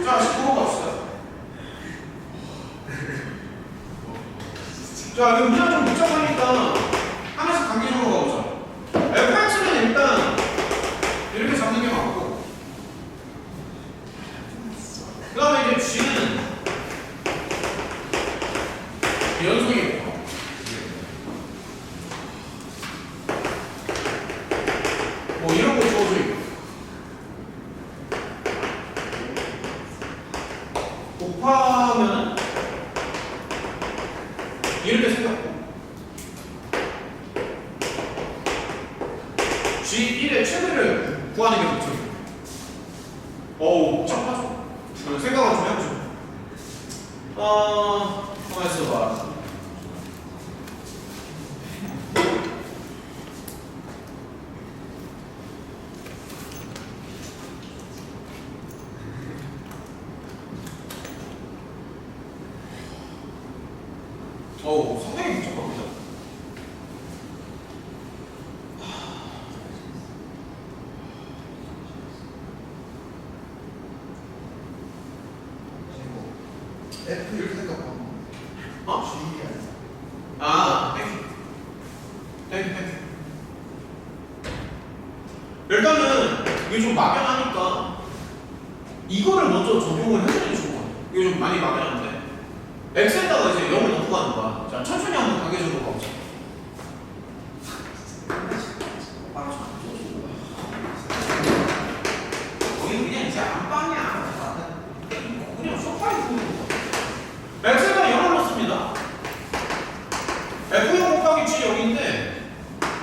자, 19번 갑시다. 자, 그럼 문제가 좀 복잡하니까 하나씩 단계적으로 가보자. fx는 일단 이렇게 잡는 게 맞고, 그 다음에 이제 g는 연속이고, 뭐 이런 거 주어져 있고, 곱하면 이렇게 생겼고, G1의 최대를 구하는 게 목적이에요. 어우, 복잡하죠? 생각을 좀 해보죠. 가만히 있어봐. 어우, 상당히 복잡합니다. F 이렇게 생각하고 어? G 아니야. 아, 땡큐. 일단은 이게 좀 막연하니까 이거를 먼저 적용을 해주는 게 좋은 것 같아요. 이게 좀 많이 막연한데 x에다가 이제 0을 넣고 가는 거야. 자, 천천히 한번 단계적으로 가보자. 거기 그냥 이제 안방이야. 그냥 소파에 두는 거. x에다 0을 넣습니다. f0 곱하기 g 0인데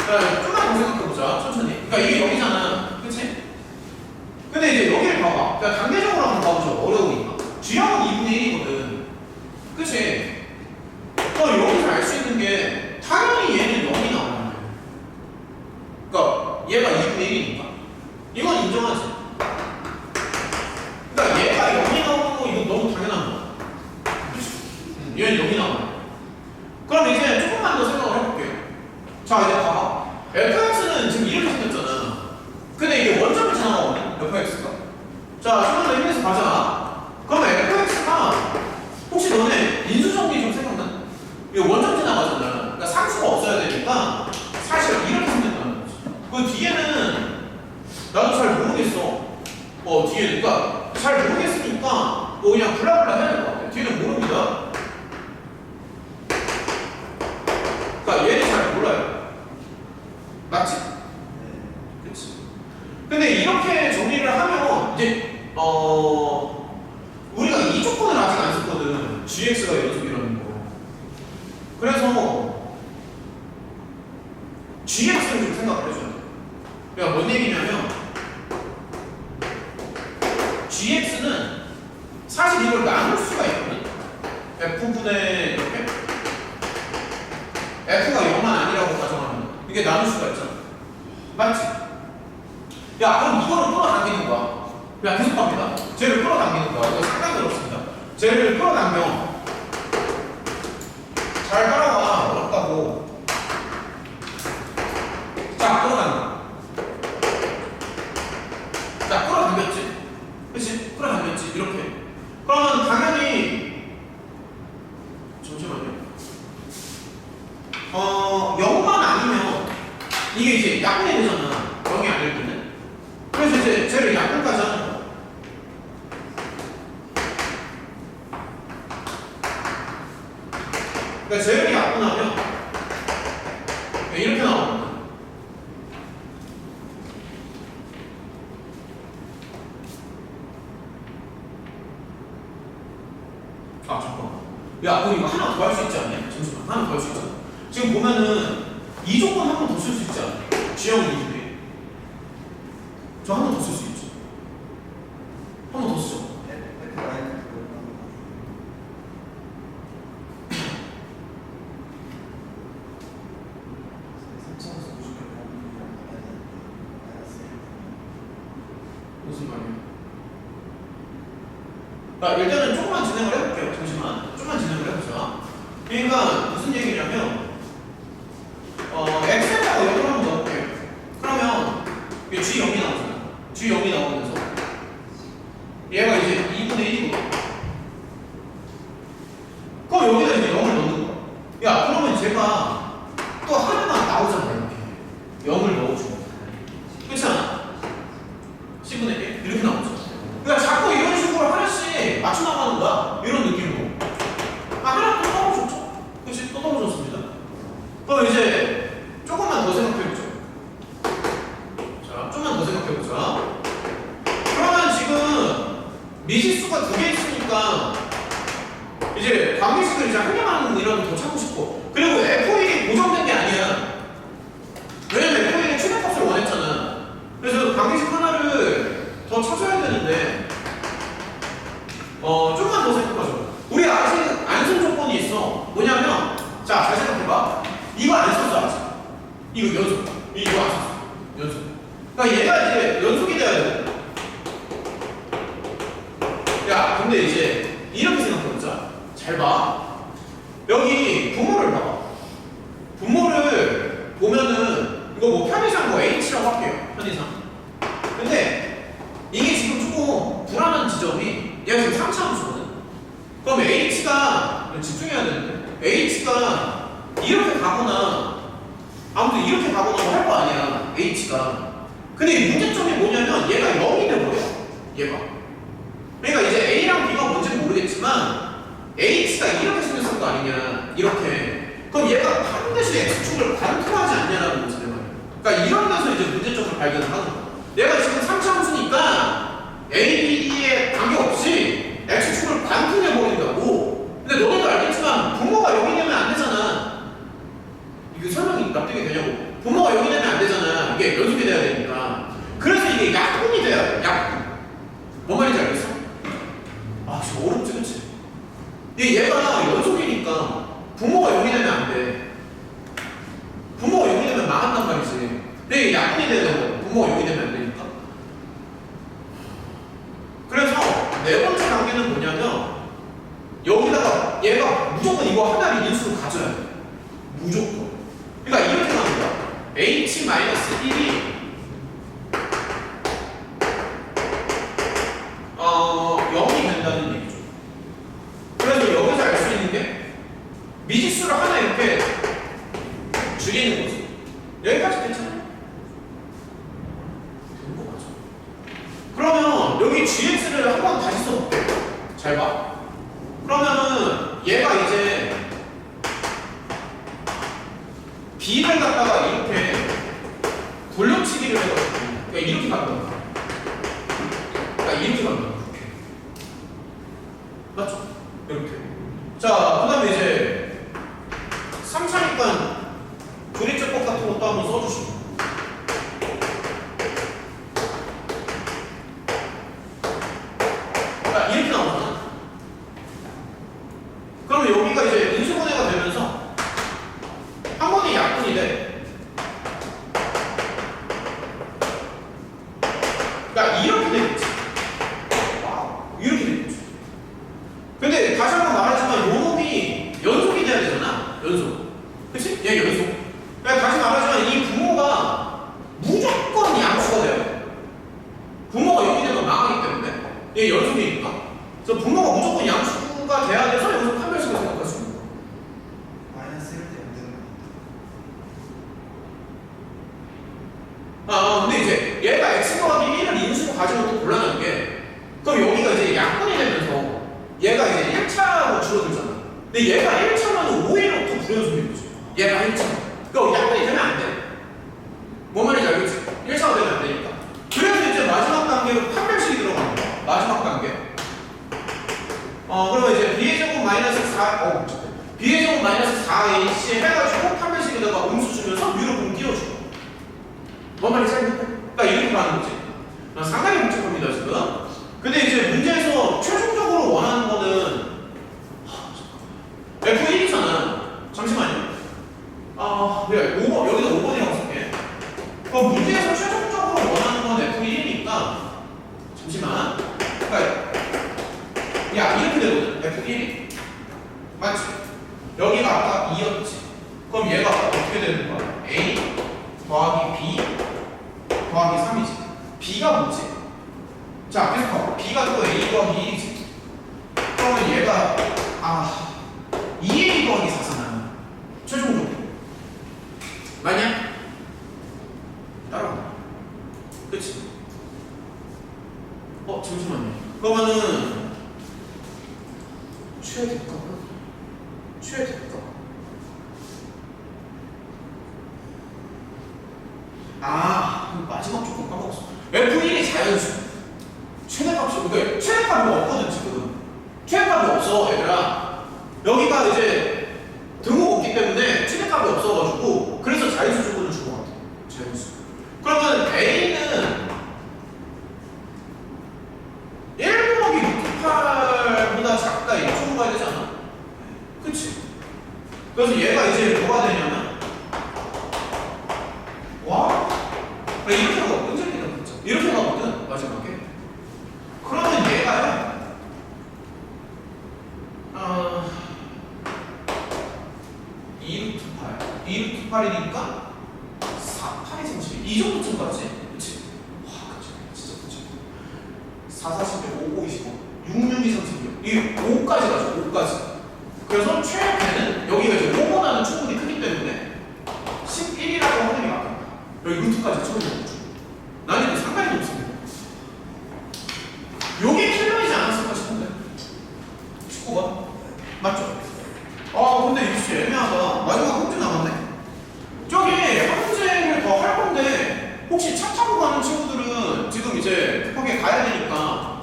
자, 좀만 더 생각해보자. 천천히. 그러니까 이게 0이잖아. 그치? 근데 이제 여기를 봐봐. 그러니까 단계적으로 한번 가보죠. 어려우니까. G형은 2분의 1이거든. 그치? 여기서 알 수 있는 게 당연히 얘는 0이 나오는 거야. 그러니까 얘가 2분의 1이니까. 이건 인정하지. 그러니까 얘가 0이 나오는 거 이거 너무 당연한 거야. 그치? 얘는 0이 나오는 거야. 그럼 이제 조금만 더 생각을 해볼게요. 자, 이제 봐봐. fx는 지금 이렇게 생겼잖아. 근데 이게 원점을 지나가거든, fx가. 자, 조금 더 힘내서 가자. 그럼 fx가 혹시 너네 인수정리 좀 생각나? 이거 원점 지나가잖아. 그러니까 상수가 없어야 되니까 사실 이렇게 생겼다는 거지. 그 뒤에는 나도 잘 모르겠어. 뒤에 그러니까 잘 모르겠으니까 그냥 블라블라 해야 될 것 같아. 뒤에는 모릅니다. 그러니까 얘는 잘 몰라요. 맞지? 그치. 근데 이렇게 정리를 하면 이제 우리가 이 조건을 아직 안 썼거든. gx가 연속이라는 거. 그래서 gx를 좀 생각을 해줘야 돼. 그러니까 뭔 얘기냐면 gx는 사실 이걸 나눌 수가 있거든. f분의 이렇게 f가 0만 아니라고 가정하면 이게 나눌 수가 있잖아. 맞지? 야, 그럼 이거를 끌어당기는 거야. 야, 계속 갑니다. 쟤를 끌어당기는 거야. 이거 상당히 어렵습니다. 쟤를 끌어당겨. 잘 따라와. 어렵다고. 자, 끌어당겨. 자, 끌어당겼지? 그치? 끌어당겼지? 이렇게. 그러면 당연히 잠시만요. 0만 아니면 이게 이제 약분이 되잖아. 0이 아닐 때는. 그래서 이제 쟤를 약분까지 하는 거야. 그러니까 쟤를 약분하면 이렇게 나오거든. 아, 잠깐만. 야, 그럼 이거 하나 더 할 수 있지 않냐? 잠시만. 하나 더 할 수 있잖아. 지금 보면은 이 조건 한 번 더 쓸 수 있지 않냐? 지형은 2분의 저 한 번 더 쓸 수 있죠. 한 번 더 쓰죠. 무슨 말이야? 자, 일단은 조금만 진행을 해볼게요. 잠시만. 조금만 진행을 해보자. 그러니까 무슨 얘기냐면 x에다가 0을 한번 넣어볼게요. 그러면 이게 g0이 나오잖아. g0이 나오면서 얘가 이제 2분의 1이거든. 그럼 여기다 이제 0을 넣는 거야. 야, 그러면 제가 또 하나가 나오잖아. 이렇게 0을 넣어주고. 그렇지 않아? 10분의 1 이렇게 나오죠. 그러니까 자꾸 이런 식으로 하나씩 맞춰 나가는 거야. 이런 느낌으로. 아, 하나 또 떨어졌죠. 그렇지? 또 떨어졌습니다. 그럼 이제 조금만 더 생각해보죠. 자, 좀만 더 생각해보자. 그러면 지금 미지수가 2개 있으니까 이제 관계식을 이제 한 개만 이라도 더 찾고 싶고. 그리고 f1이 고정된 게 아니야. 왜냐면 f1의 최대값을 원했잖아. 그래서 관계식 하나를 더 찾아야 되는데 좀만 더 생각하죠. 우리 아직 안 쓴 조건이 있어. 뭐냐면 자, 잘 생각해봐. 이거 안 썼어 아직. 이거 연속. 이거 안 썼어. 연속. 그러니까 얘가 이제 연속이 돼야 돼. 야, 근데 이제 이렇게 생각해보자. 잘 봐. 여기 분모를 봐봐. 분모를 보면은 이거 뭐 편의상 뭐 h라고 할게요. 편의상. 근데 이게 지금 조금 불안한 지점이 얘가 지금 3차 함수거든. 그럼 h가 집중해야 되는데 h가 이렇게 가거나 아무튼 이렇게 가거나 할 거 아니야. h가. 근데 이 문제점이 뭐냐면 얘가 0이 돼버려. 얘가. 그러니까 이제 a랑 b가 뭔지는 모르겠지만 h가 이렇게 생겼을 거 아니냐. 이렇게. 그럼 얘가 반드시 x축을 관통하지 않냐라는 거지. 그러니까 이런 데서 이제 문제점을 발견을 하는 거야. 얘가 지금 3차 함수니까 a, b에 관계없이 x축을 관통해버린다고. 근데 너네도 알겠지만 분모가 0이 되면 안 되잖아. 이게 설명이 납득이 되냐고. 분모가 0이 되면 안 되잖아. 이게 연속이 돼야 되니까. 그래서 이게 약분이 돼야 돼. 약분. 뭔 말인지 알겠어? 아, 진짜 어렵지, 그치? 얘가 연속이니까 분모가 0이 되면 안 돼. 분모가 0이 되면 망한단 말이지. 근데 이게 약분이 돼야 되고 분모가 0이 되면 안 되니까. 그래서 네 번째 단계는 뭐냐면 여기다가 얘가 무조건 이거 하나를 인수로 가져야 돼. 무조건. 그러니까 이렇게 가는 거야. h-1이 0이 된다는 얘기죠. 그래서 여기서 알 수 있는 게 미지수를 하나 이렇게 줄이는 거지. 여기까지 괜찮아요? 되는 거 맞아. 그러면 여기 gx를 한 번 다시 써볼게. 잘 봐. 그러면은 얘가 이제 b를 갖다가 이렇게 돌려치기를 해가지고 그러니까 이렇게 가는 거야. 이렇게 간다. 이렇게. 맞죠? 이렇게. 자, 그 다음에 이제 3차니까 조립제법 같은 것도 한번 써주시고. 자, 이렇게 나오잖아. 그러면 여기가 이제 인수분해가 되면서 한 번에 약분이 돼. 그러니까 이렇게 되겠지. 이렇게 되겠지. 근데 다시 한번 말하지만 요 놈이 연속이 돼야 되잖아. 연속. 그치? 얘 연속. 그러니까 다시 말하지만 이 부모가 무조건 양수가 돼야 돼. 부모가 여기 되면 망하기 때문에 얘 연속이니까. 그래서 부모가 무조건 양수가 돼야 돼서 여기서 판별식을 생각할 수 있는 거야. 마이너스 1대 0 되는 근데 이제 얘가 x 더하기 1을 인수로 가지면 또 곤란한 게, 그럼 여기가 이제 약분이 되면서 얘가 이제 1차로 줄어들잖아. 근데 얘가 1차면 5일로 또 불연속인 거지. 얘가 1차. 그러니까 약분이 되면 안 돼. 뭔 말인지 알겠지? 1차가 되면 안 되니까. 그래서 이제 마지막 단계로 판별식이 들어가는 거야. 마지막 단계. 그러면 이제 b의 제곱 마이너스 4, b의 제곱 마이너스 4ac 해가지고 판별식에다가 음수 주면서 위로 공 띄워주고. 뭔 말인지 알겠지? 그러니까 이렇게 가는 거지. 상당히 복잡합니다, 지금. 근데 이제 문제에서 최종적으로 원하는 거는 F1이잖아. 잠시만요. 그래, 5번, 여기다 5번이라고 쓸게. 그럼 문제에서 최종적으로 원하는 건 F1이니까, 잠시만. 그러니까, 야, 이렇게 되거든. F1이. 맞지? 여기가 아까 2였지. 그럼 얘가 어떻게 되는 거야? A 더하기 B 더하기 3이지. B가 뭐지? 자, 계속 봐봐. B가 또 A 더하기 1이지. 그러면 얘가 2A 더하기 4잖아. 최종적으로. 맞냐? 따라와. 그치? 잠시만요. 그러면은 최대값은? 최대값. 마지막 조건 까먹었어. F1이 자연수. 최대값이, 그러니까 최대값이 없거든, 지금. 최대값이 없어, 얘들아. 여기가 이제 등호가 없기 때문에 최대값이 없어가지고, 그래서 자연수 조건을 준 것 같아. 자연수. 그러면 A는 1 더하기 6,8보다 작다, 이쪽으로 가야 되지 않아? 그치? 그래서 얘가 이제 뭐가 되냐면, 이렇게 가거든. 끈질기다, 그쵸? 이렇게 가거든, 마지막에. 그러면 얘가요, 2루트 8. 2루트 8이니까 4, 8이 생기지. 이 정도쯤 가지? 그치? 그치. 진짜 그치. 4, 40, 5, 25. 6, 6, 2, 36. 이 5까지 가죠, 5까지. 그래서 최대는 여기가 이제 5보다는 충분히 크기 때문에 11이라고 하는 게 맞다. 여기 루트까지 쳐주는 거죠. 난이도 상당히 높습니다. 요게 필요하지 않았을까 싶은데. 19번? 맞죠? 근데 이거 진짜 애매하다. 마지막 한 문제 남았네. 저기 한 문제를 더 할 건데, 혹시 차 타고 가는 친구들은 지금 이제 급하게 가야 되니까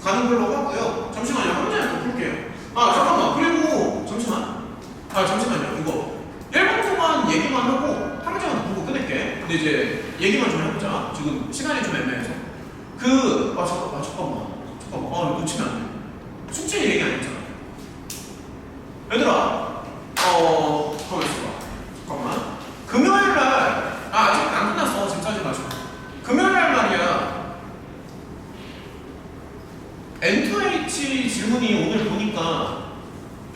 가는 걸로 하고요. 잠시만요. 한 문제는 더 풀게요. 잠깐만. 그리고 잠시만요. 이거 1분 동안 얘기만 하고 한 문제만 더 풀고 끝낼게. 근데 이제 얘기만 좀 해보자. 지금 시간이 좀 애매해서. 잠깐만. 이거 놓치면 안 돼. 숙제 얘기 안 했잖아. 얘들아, 가만 있어봐. 잠깐만. 금요일날, 아직 안 끝났어. 지금 짜지 마시고. 금요일날 말이야. N2H 질문이 오늘 보니까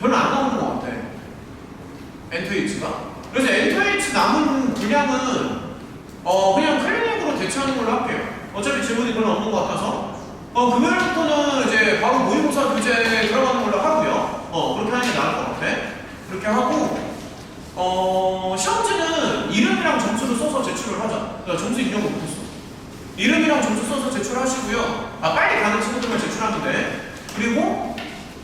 별로 안 나오는 것 같아. N2H가. 그래서 N2H 남은 분량은 그냥 클리닉으로 대체하는 걸로 할게요. 어차피 질문이 별로 없는 것 같아서. 금요일부터는 이제 바로 모의고사 교재 들어가는 걸로 하고요. 그렇게 하는 게 나을 것 같아. 그렇게 하고, 시험지는 이름이랑 점수를 써서 제출을 하자. 점수 입력을 못했어. 이름이랑 점수 써서 제출하시고요. 빨리 가는 친구들만 제출하면 돼. 그리고,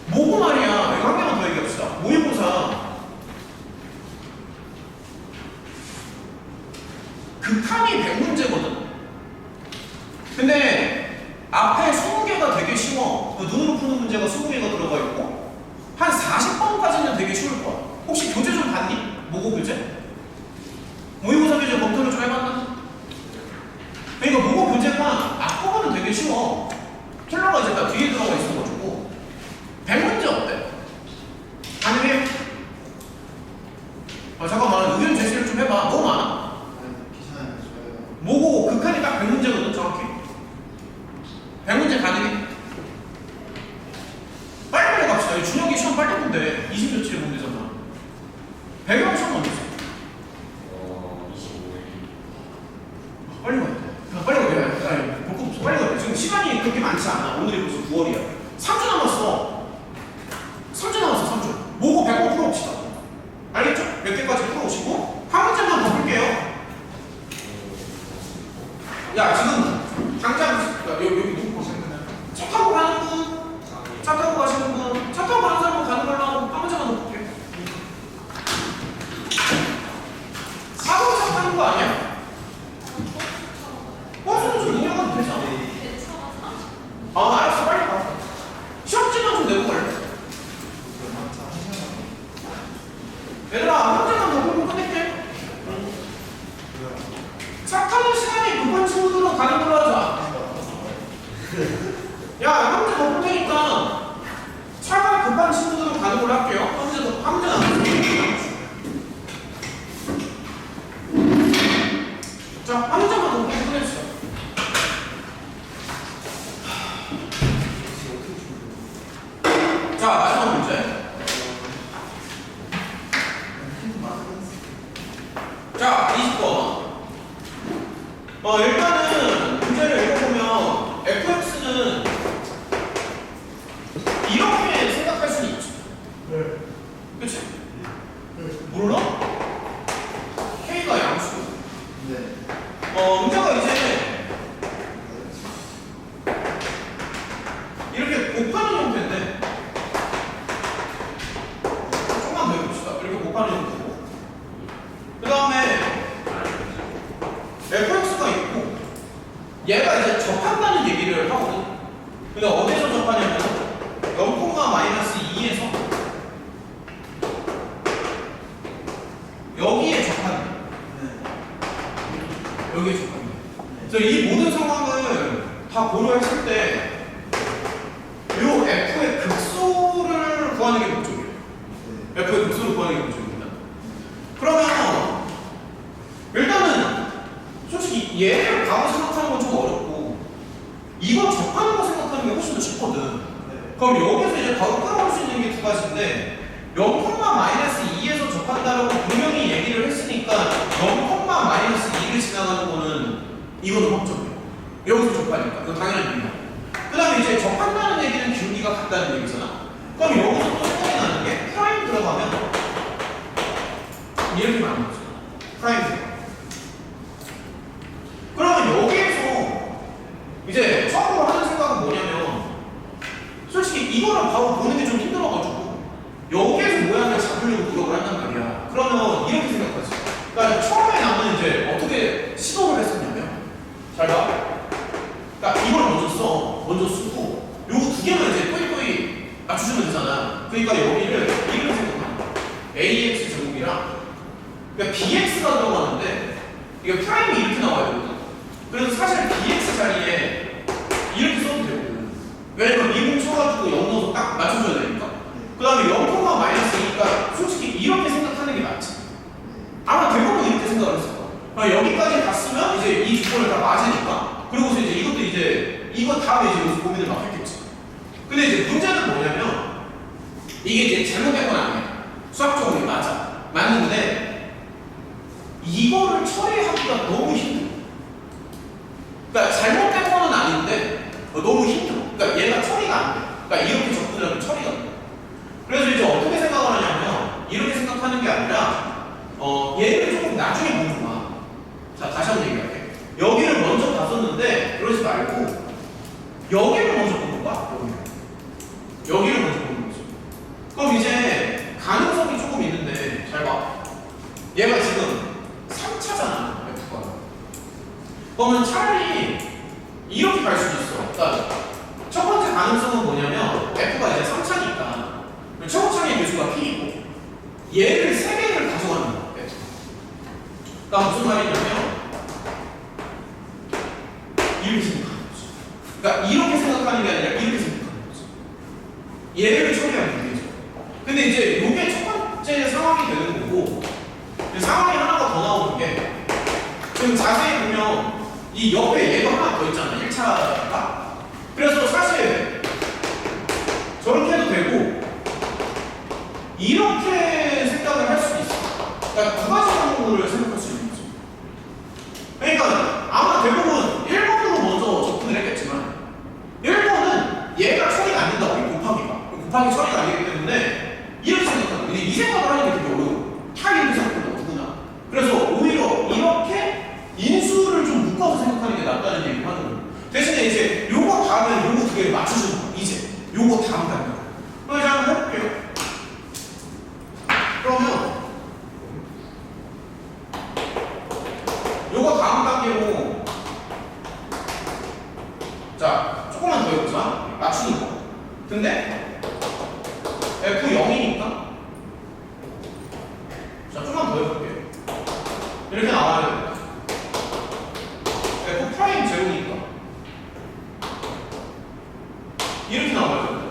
뭐고 말이야. 이거 한 개만 더 얘기합시다. 모의고사. 극한이 100문제거든. 근데, 앞에 20개가 눈으로 푸는 문제가 20개가 들어가 있고 한 40번까지는 되게 쉬울 거야. 혹시 교재 좀 봤니? 모고 교재? 모의고사 교재 검토를 좀 해봤나? 그러니까 모고 교재가 앞부분은 되게 쉬워. 킬러가 이제 다 뒤에 들어가 있어가지고 100문제 어때? 가능해? 잠깐만 의견 제시를 좀 해봐. 너무 많아. 괜찮아요. 저요. 모고 극한이 딱 100문제거든 정확히. 100문제 가능해? 빨리 갑시다. 준혁이 시험 빨리 본대. 20며칠에 보면 되잖아. 배경 시험 언제 있어? 25일. 빨리 가야 돼. 빨리 가야 돼. 아니, 볼 거 없어. 빨리 가야 돼. 지금 시간이 그렇게 많지 않아. 오늘이 벌써 9월이야. 3주 남았어. 3주 남았어, 3주. 모고 100번 풀어봅시다. 알겠죠? 몇 개까지 풀어오시고, 한 문제만 더 풀게요. 야, 지금, 당장, 여기 누구 보시는 차 타고 가는 분? 차 타고 가시는 분? 차 타고 가는 사람은 가는 걸로 하고, 한 문제만 더 풀게요. 사고차 타는 거 아니야? 버스는 좀 이용하면 되잖아. 알았어, 빨리 가. 시험지만 좀 내고 갈래. 얘들아, 한 문제만 더 풀고 끝낼게. 차 타는 시간이 급한 친구들은 가는 걸로 하자. 야, 한 문제 더 풀 테니까 차가 급한 친구들은 가는 걸로 할게요. 한 문제 더, 한 문제 남았어. 자, 한 문제만 더 풀고 끝내주세요. 자, 마지막 문제. 자, 20번. 일단은 문제를 읽어보면 fx는 이렇게 생각할 수는 있지. 그치? 몰라? k가 양수. 네. 문제가 이제 이렇게 곱하는 형태인데 조금만 더 해봅시다. 이렇게 곱하는 형태고 그 다음에 fx가 있고 얘가 이제 접한다는 얘기를 하거든. 근데 어디서 접하냐면 0,-2에서 여기에 접하는 여기에 접하는 그래서 이 모든 상황을 다 고려했을 때 이 f의 극소를 구하는 게 목적이에요. f의 극소를 구하는 게 목적입니다. 그러면 일단은 솔직히 얘를 바로 생각하는 건 좀 어렵고 이거 접하는 거 생각하는 게 훨씬 더 쉽거든. 그럼 여기서 이제 바로 끌어올 수 있는 게 두 가지인데 0,-2에서 접한다라고 분명히 얘기를 했으니까 0,-2를 지나가는 거는 이거는 확정이에요. 여기서 접하니까 이건 당연한 얘기야. 그 다음에 이제 접한다는 얘기는 기울기가 같다는 얘기잖아. 그럼 여기서 또 생각이 나는 게 프라임 들어가면 이렇게 만든 거죠. 프라임 들어가. 그러면 여기에서 이제 처음으로 하는 생각은 뭐냐면 솔직히 이거를 바로 보는 게 좀 힘들어가지고 여기에서 모양을 잡으려고 노력을 한단 말이야. 그러면 이렇게 생각하지. 그러니까 처음에 나는 이제 어떻게 시도를 했었냐면 잘 봐. 그러니까 이걸 먼저 쓰고 요거 두 개만 이제 또이또이 맞추시면 되잖아. 그러니까 여기를 이렇게 생각하는 거야. ax 제곱이랑 그러니까 bx가 들어가는데 이게 프라임이 이렇게 나와야 되거든. 그래서 사실 bx 자리에 이렇게 써도 되거든. 왜냐면 미분 쳐가지고 0 넣어서 딱 맞춰줘야 되니까. 그 다음에 0,-2니까 솔직히 이렇게 생각하는 게 맞지. 아마 대부분 이렇게 생각을 했을 거야. 여기까지 갔으면 이제 이 조건을 다 맞으니까. 그리고서 이제 이것도 이제 이거 다음에 이제 여기서 고민을 막 했겠지. 근데 이제 문제는 뭐냐면 이게 이제 잘못된 건 아니야. 수학적으로 맞아. 맞는데 이거를 처리하기가 너무 힘들어. 그러니까 잘못된 거는 아닌데 너무 힘들어. 그러니까 얘가 처리가 안 돼. 그러니까 이렇게 접근을 하면 처리가 안 돼. 그래서 이제 어떻게 생각을 하냐면 이렇게 생각하는 게 아니라 얘를 조금 나중에 보는 거야. 자, 다시 한번 얘기할게. 여기를 먼저 봤었는데 그러지 말고 여기를 먼저 보는 거야. 여기를 먼저 보는 거지. 그럼 이제 가능성이 조금 있는데 잘 봐. 얘가 지금 3차잖아. F가. 그러면 차라리 이렇게 갈 수도 있어. 그러니까 첫 번째 가능성은 뭐냐면 인수가 P이고 얘를 3개를 가져가는 거야. 그러니까 무슨 말이냐면 이렇게 생각하는 거죠. 그러니까 이렇게 생각하는 게 아니라 이렇게 생각하는 거죠. 얘를 처리하는 거죠. 근데 이제 이게 첫 번째 상황이 되는 거고 상황이 하나가 더 나오는 게 지금 자세히 보면 이 옆에 얘가 하나 더 있잖아. 1차가. 그래서 사실 저렇게 해도 되고 이렇게 생각을 할 수도 있어. 그러니까 두 가지 방법을 생각할 수 있는 거죠. 그러니까 아마 대부분 1번으로 먼저 접근을 했겠지만 1번은 얘가 처리가 안 된다고, 이 곱하기 처리가 안 되기 때문에 이렇게 생각하는 거예요. 이 생각을 하는 게 되게 어려워. 다 이렇게 생각하는 거 누구나. 그래서 오히려 이렇게 인수를 좀 묶어서 생각하는 게 낫다는 얘기를 하는 거예요. 대신에 이제 요거 다음에 요거 두 개를 맞춰주는 거예요. 이제 요거 다음 단계. 그럼 이제 한번 해볼게요. 그러면 요거 다음 단계로 자 조금만 더 해보자. 맞추는 거. 근데 F0이니까 자 조금만 더 해볼게요. 이렇게 나와야 됩니다. F' 제로니까 이렇게 나와야 됩니다.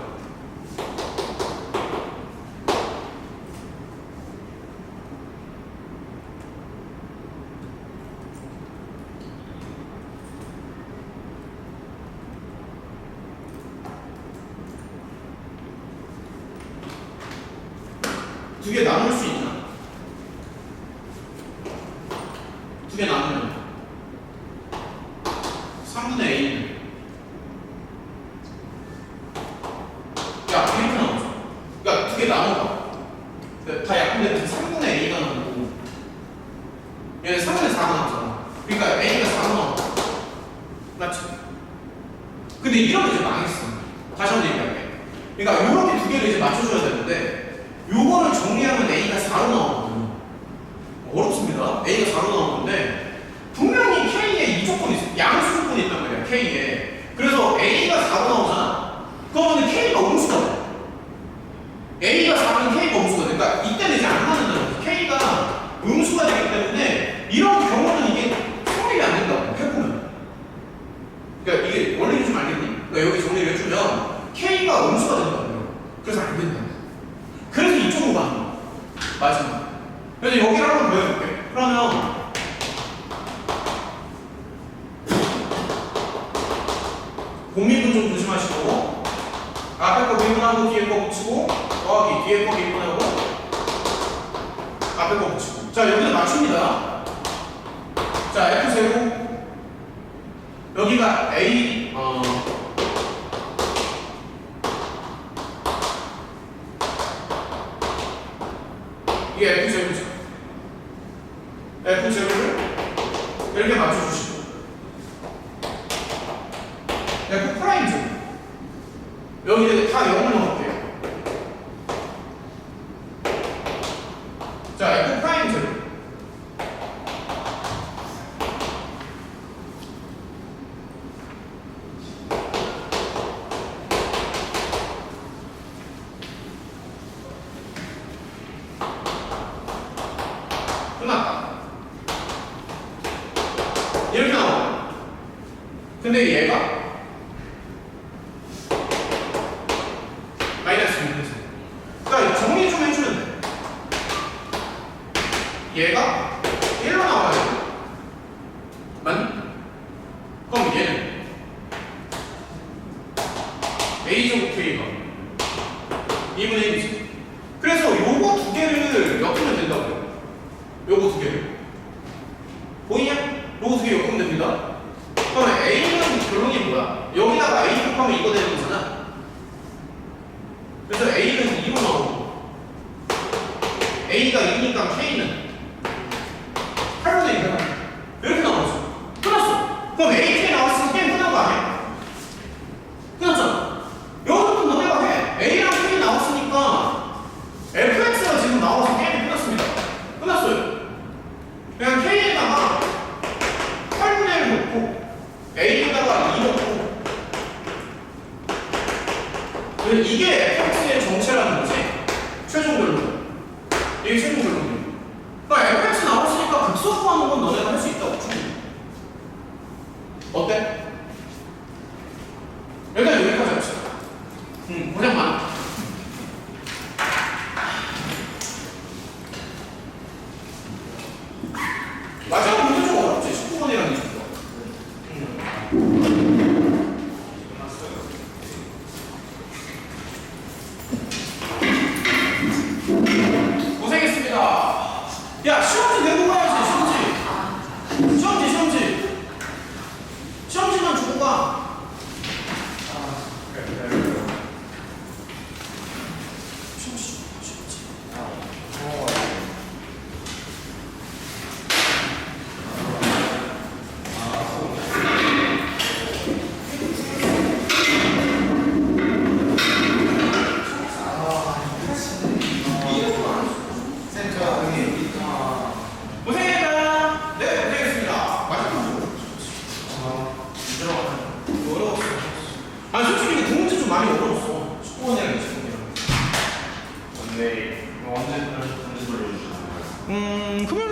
두 개 나눌 수 있나? 두 개 나누면 3분의 A는 야 이렇게 나오죠. 그러니까 두 개 나눠봐. 다 약분되면 3분의 A가 나오고 얘는 3분의 4가 나오잖아. 그러니까 A가 4가 나와. 맞지? 근데 이러면 이제 망했어. 다시 한번 얘기할게. 그러니까 이렇게 두 개를 이제 맞춰줘야 되는데 요거를 정리하면 A가 4로 나오거든요. 어렵습니다. A가 4로 나오는데 분명히 K에 이 조건이 있어요. 양수 조건이 있단 말이야. K에. 그래서 A가 4로 나오잖아. 그러면 K가 음수가 돼. A가 4면 K가 음수가 돼. 그러니까 이때는 이제 안 맞는다는 거죠. K가 음수가 되기 때문에 이런 경우는 이게 성립이 안 된다고 해보면. 그러니까 이게 원리를 좀 알겠니? 그러니까 여기 정리를 해주면 K가 음수가 된다고요. 그래서 안 된다. 그래서 이쪽으로 가는 거야. 마지막. 그래서 여기를 한번 보여줄게. 그러면 공미분 좀 조심하시고 앞에 거 미분하고 뒤에 거 붙이고 더하기 뒤에 거 미분하고 앞에 거 붙이고 자 여기는 맞춥니다. 자 F0 여기가 A 이게 F0죠. F0를 이렇게 맞춰주시고 F'0 여기 다 0을 넣을게요. 자 F'0 끝났다. 이렇게 나와. 근데 얘가 마이너스 6이죠. 그러니까 정리 좀 해주면 돼. 얘가 1로 나와야 돼. 맞니? 그럼 얘는 A제곱 K가 2분의 1이지. 그래서 요거 두 개를 엮으면 된다고요. 요거 두 개를. 보이냐? 요거 두 개 엮으면 됩니다. 그러면 A는 결론이 뭐야? 여기다가 A 곱하면 이거 되는 거잖아. 그래서 A는 2로 나오고 A가 2니까 K는 8분의 1이잖아. 이렇게 나오죠. 끝났어. 그럼 A, K 나왔으면 게임 끝난 거 아니야? 끝났잖아. 여기부터 너네가 해. A랑 K 나왔으니까 fx가 지금 나와서 게임이 끝났습니다. 끝났어요. 그냥 K에다가 8분의 1 넣고 A에다가 2 넣고 이게 fx의 정체라는 거지. 최종 결론. 이게 최종 결론이에요. 그러니까 fx 나왔으니까 극소 구하는 건 너네가 할 수 있다고 충분히. 어때? 일단 여기까지 합시다. 고생 많아. 마지막 문제 좀 어렵지? 19번이랑 20번. 고생했습니다. 야, 시험지 내고 가야지, 시험지. 시험지만 주고 가. 시험지 주고 가, 시험지. 고생했다. 네, 고생했습니다. 마지막 문제. 어려웠어. 아니, 솔직히 근데 그 문제 좀 많이 어려웠어. 19번이랑 20번이랑. 근데 언제 돌려주시나요? 금요일